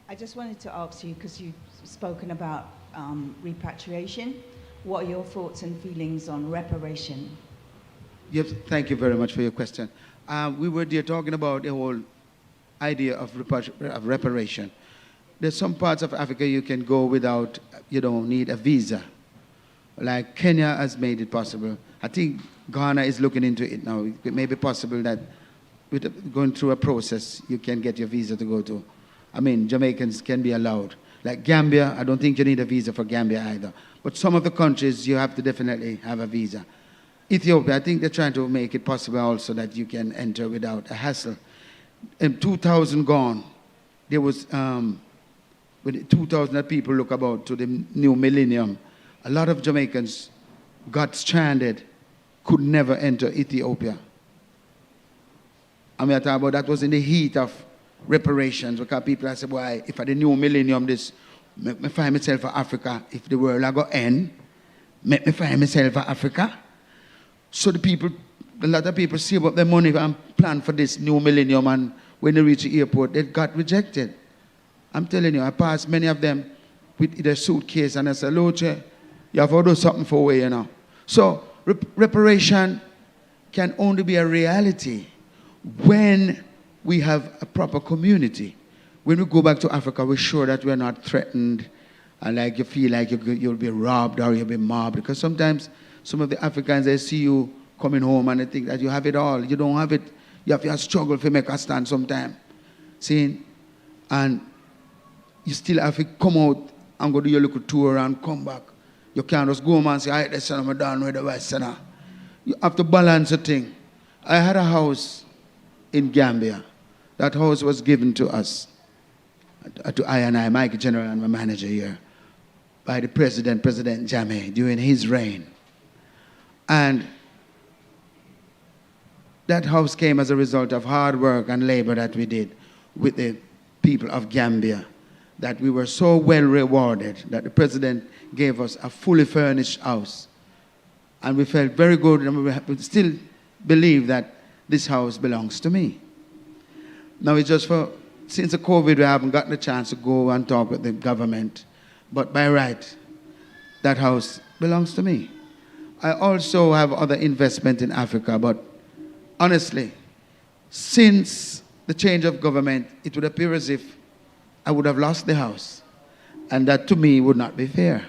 I just wanted to ask you, because you've spoken about repatriation, what are your thoughts and feelings on reparation? Yes, thank you very much for your question. We were there talking about the whole idea of reparation. There's some parts of Africa you can go without, you don't need a visa. Like Kenya has made it possible. I think Ghana is looking into it now. It may be possible that with going through a process, you can get your visa to go to. I mean, Jamaicans can be allowed. Like Gambia, I don't think you need a visa for Gambia either. But some of the countries, you have to definitely have a visa. Ethiopia, I think they're trying to make it possible also that you can enter without a hassle. In 2000 gone, there was, with 2,000 people look about to the new millennium, a lot of Jamaicans got stranded, could never enter Ethiopia. I mean, I talk about that was in the heat of reparations, because people said, why, if at the new millennium, this, make me find myself in Africa, if the world I go end, make me find myself in Africa. So the people, a lot of people save up their money and plan for this new millennium, and when they reach the airport, they got rejected. I'm telling you, I passed many of them with their suitcase, and I said, Loche, you have to do something for way, you know. So reparation can only be a reality when we have a proper community. When we go back to Africa, we're sure that we're not threatened, and like you feel like you'll be robbed or you'll be mobbed. Because sometimes some of the Africans, they see you coming home and they think that you have it all. You don't have it. You have to struggle to make a stand sometime. See? And you still have to come out and go do your little tour and come back. You can't just go home and say, all right, that's I'm done with the West. You have to balance the thing. I had a house in Gambia. That house was given to us, to I and I, Mike General and my manager here, by the President Jammeh, during his reign. And that house came as a result of hard work and labor that we did with the people of Gambia, that we were so well rewarded that the President gave us a fully furnished house. And we felt very good, and we still believe that this house belongs to me. Now it's just since the COVID, we haven't gotten a chance to go and talk with the government. But by right, that house belongs to me. I also have other investment in Africa, but honestly, since the change of government, it would appear as if I would have lost the house. And that to me would not be fair.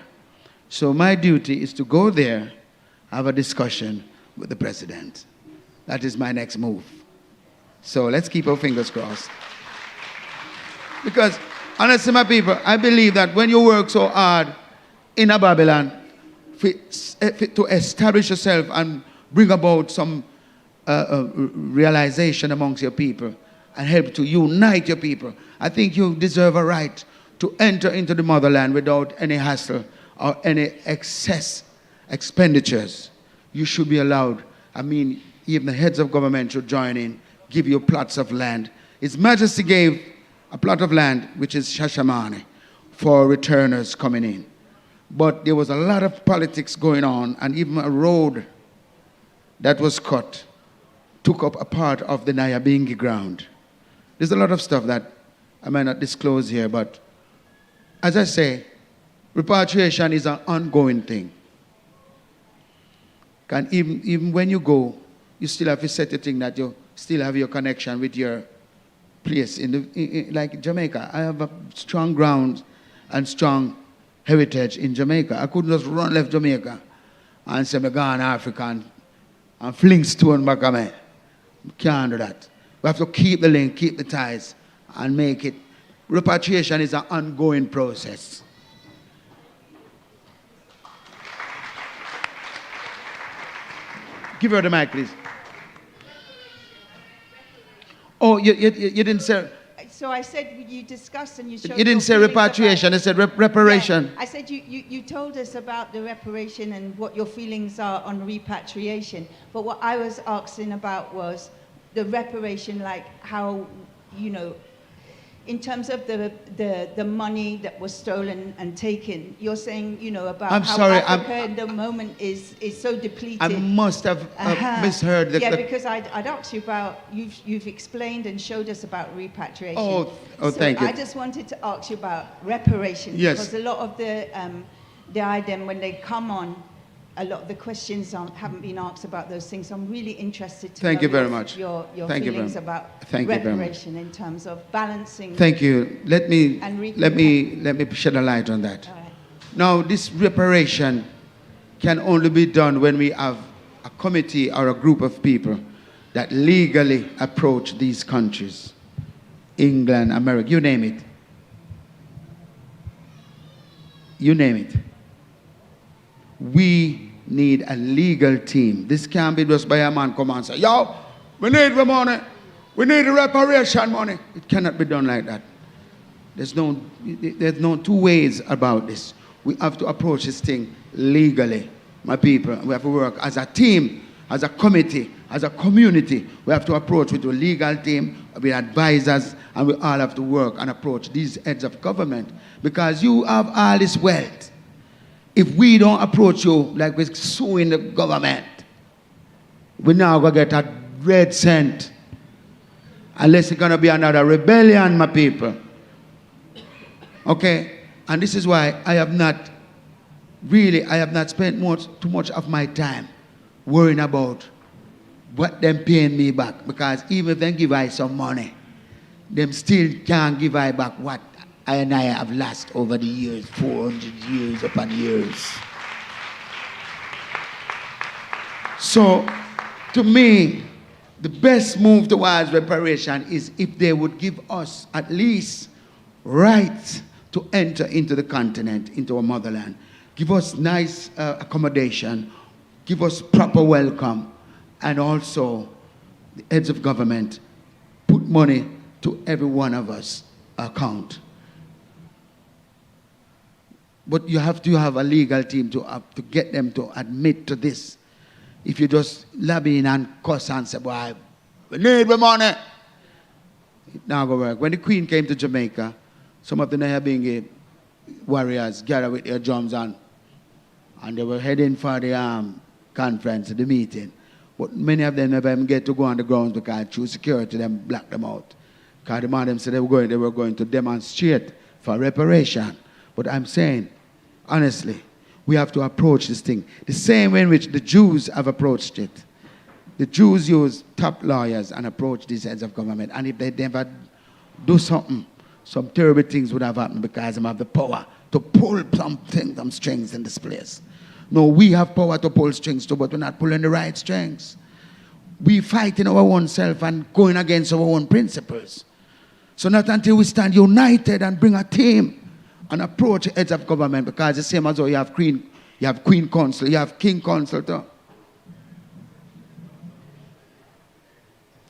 So my duty is to go there, have a discussion with the President. That is my next move. So let's keep our fingers crossed. Because honestly, my people, I believe that when you work so hard in a Babylon to establish yourself and bring about some realization amongst your people and help to unite your people, I think you deserve a right to enter into the motherland without any hassle or any excess expenditures. You should be allowed. I mean, even the heads of government should join in, give you plots of land. His Majesty gave a plot of land, which is Shashamane, for returners coming in. But there was a lot of politics going on, and even a road that was cut took up a part of the Nyabingi ground. There's a lot of stuff that I might not disclose here, but as I say, repatriation is an ongoing thing. And even when you go, you still have to set the thing that you still have your connection with your place. Like Jamaica, I have a strong ground and strong heritage in Jamaica. I couldn't just run left Jamaica and say, I'm going Africa and fling stone back at me. We can't do that. We have to keep the link, keep the ties, and make it. Repatriation is an ongoing process. Give her the mic, please. Oh, you didn't say... So I said you discussed and you showed... You didn't say repatriation, I said reparation. Yeah, I said you told us about the reparation and what your feelings are on repatriation. But what I was asking about was the reparation, like how, you know, in terms of the money that was stolen and taken, you're saying, you know, about I'm how sorry, Africa at the moment is so depleted. I must have misheard. Yeah, because I'd asked you about, you've explained and showed us about repatriation. Oh, so thank you. I just wanted to ask you about reparation. Yes. Because a lot of the item, when they come on, a lot of the questions haven't been asked about those things. I'm really interested to Thank know you very much. your Thank you very feelings much. about Thank you very much. reparation in terms of balancing. Thank you. Let me And shed a light on that. All right. Now, this reparation can only be done when we have a committee or a group of people that legally approach these countries, England, America, you name it. You name it. We need a legal team. This can't be just by a man come and say, yo, we need the money. We need the reparation money. It cannot be done like that. There's no two ways about this. We have to approach this thing legally, my people. We have to work as a team, as a committee, as a community. We have to approach with a legal team, with advisors, and we all have to work and approach these heads of government, because you have all this wealth. If we don't approach you like we're suing the government, we're now going to get a red cent. Unless it's going to be another rebellion, my people. Okay? And this is why I have not spent too much of my time worrying about what them paying me back. Because even if they give I some money, them still can't give I back what I and I have lost over the years, 400 years upon years. So, to me, the best move towards reparation is if they would give us at least rights to enter into the continent, into our motherland. Give us nice accommodation, give us proper welcome, and also the heads of government put money to every one of us account. But you have to have a legal team to get them to admit to this. If you just lobbying and cuss and say, boy, we need the money, it not going to work. When the Queen came to Jamaica, some of the Nyabingi warriors gathered with their drums and they were heading for the conference, the meeting. But many of them never even get to go on the grounds because through security them blocked them out. Because the man them said they were going to demonstrate for reparation. But I'm saying, honestly, we have to approach this thing the same way in which the Jews have approached it. The Jews use top lawyers and approach these heads of government. And if they never do something, some terrible things would have happened because they have the power to pull some strings in this place. No, we have power to pull strings too, but we're not pulling the right strings. We fighting our own self and going against our own principles. So not until we stand united and bring a team and approach the heads of government, because the same as though you have Queen Council, you have King Council too.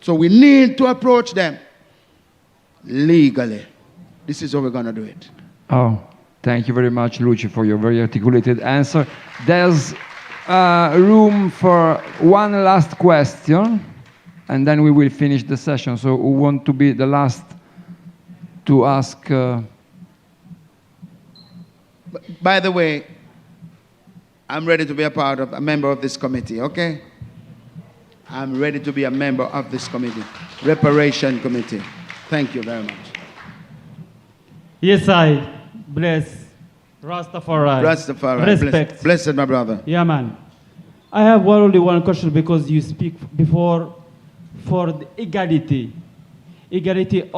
So we need to approach them legally. This is how we're going to do it. Oh, thank you very much, Luci, for your very articulated answer. There's room for one last question, and then we will finish the session. So who want to be the last to ask? By the way, I'm ready to be a member of this committee, okay? I'm ready to be a member of this committee, Reparation Committee. Thank you very much. Yes, I bless Rastafari. Rastafari. Respect. Blessed, my brother. Yeah, man. I have only one question because you speak before for the equality. Equality,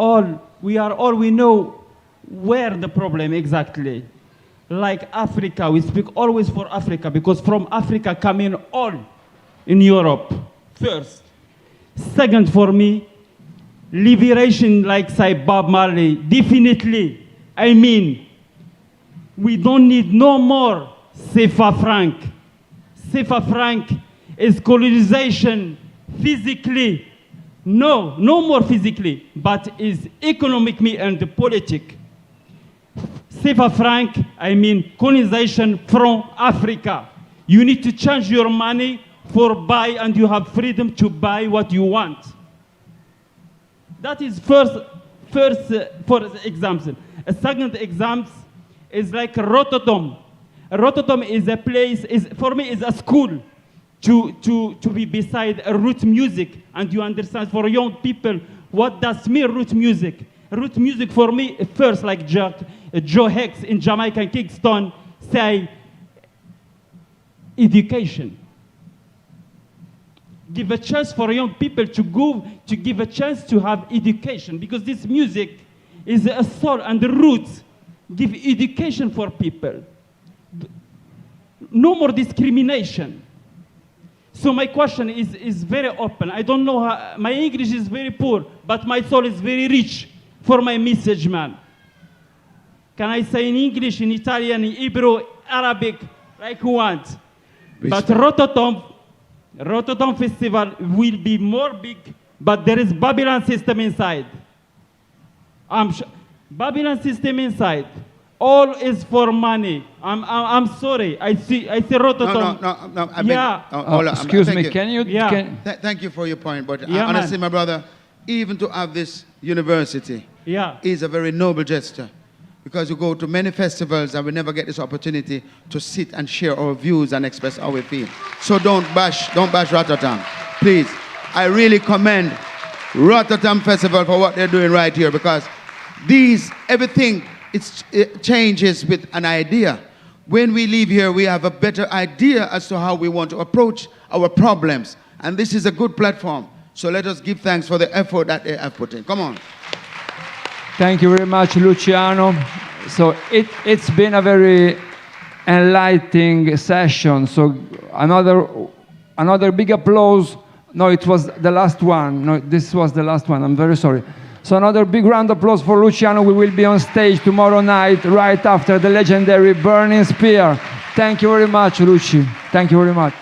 we know where the problem exactly. Like Africa, we speak always for Africa because from Africa come in all in Europe first. Second for me, liberation like say Bob Marley, definitely. I mean, we don't need no more CFA franc. CFA franc is colonization physically. No more physically, but is economically and politic. CFA franc, I mean colonization from Africa. You need to change your money for buy and you have freedom to buy what you want. That is first, for example. A second example is like Rototom. Rototom is a place, for me, is a school to be beside root music. And you understand, for young people, what does mean root music? Root music for me, first, like Joe Hicks in Jamaica, Kingston, say, education. Give a chance for young people to go, to give a chance to have education, because this music is a soul and the roots. Give education for people. No more discrimination. So my question is very open. I don't know how, my English is very poor, but my soul is very rich for my message, man. Can I say in English, in Italian, in Hebrew, Arabic, like you want? But Rototom Festival will be more big, but there is Babylon system inside. Babylon system inside. All is for money. I'm sorry. I see Rototom. No. I yeah. hold on. Excuse me. You. Can you? Yeah. Thank you for your point. But Yeah, honestly, man. my brother, even to have this university is a very noble gesture. Because you go to many festivals and we never get this opportunity to sit and share our views and express how we feel. So don't bash Rototom. Please. I really commend Rototom Festival for what they're doing right here, because everything it changes with an idea. When we leave here, we have a better idea as to how we want to approach our problems. And this is a good platform. So let us give thanks for the effort that they have put in. Come on. Thank you very much, Luciano. So it's been a very enlightening session. So another big applause. No, it was the last one. No, this was the last one. I'm very sorry. So another big round of applause for Luciano. We will be on stage tomorrow night, right after the legendary Burning Spear. Thank you very much, Luci. Thank you very much.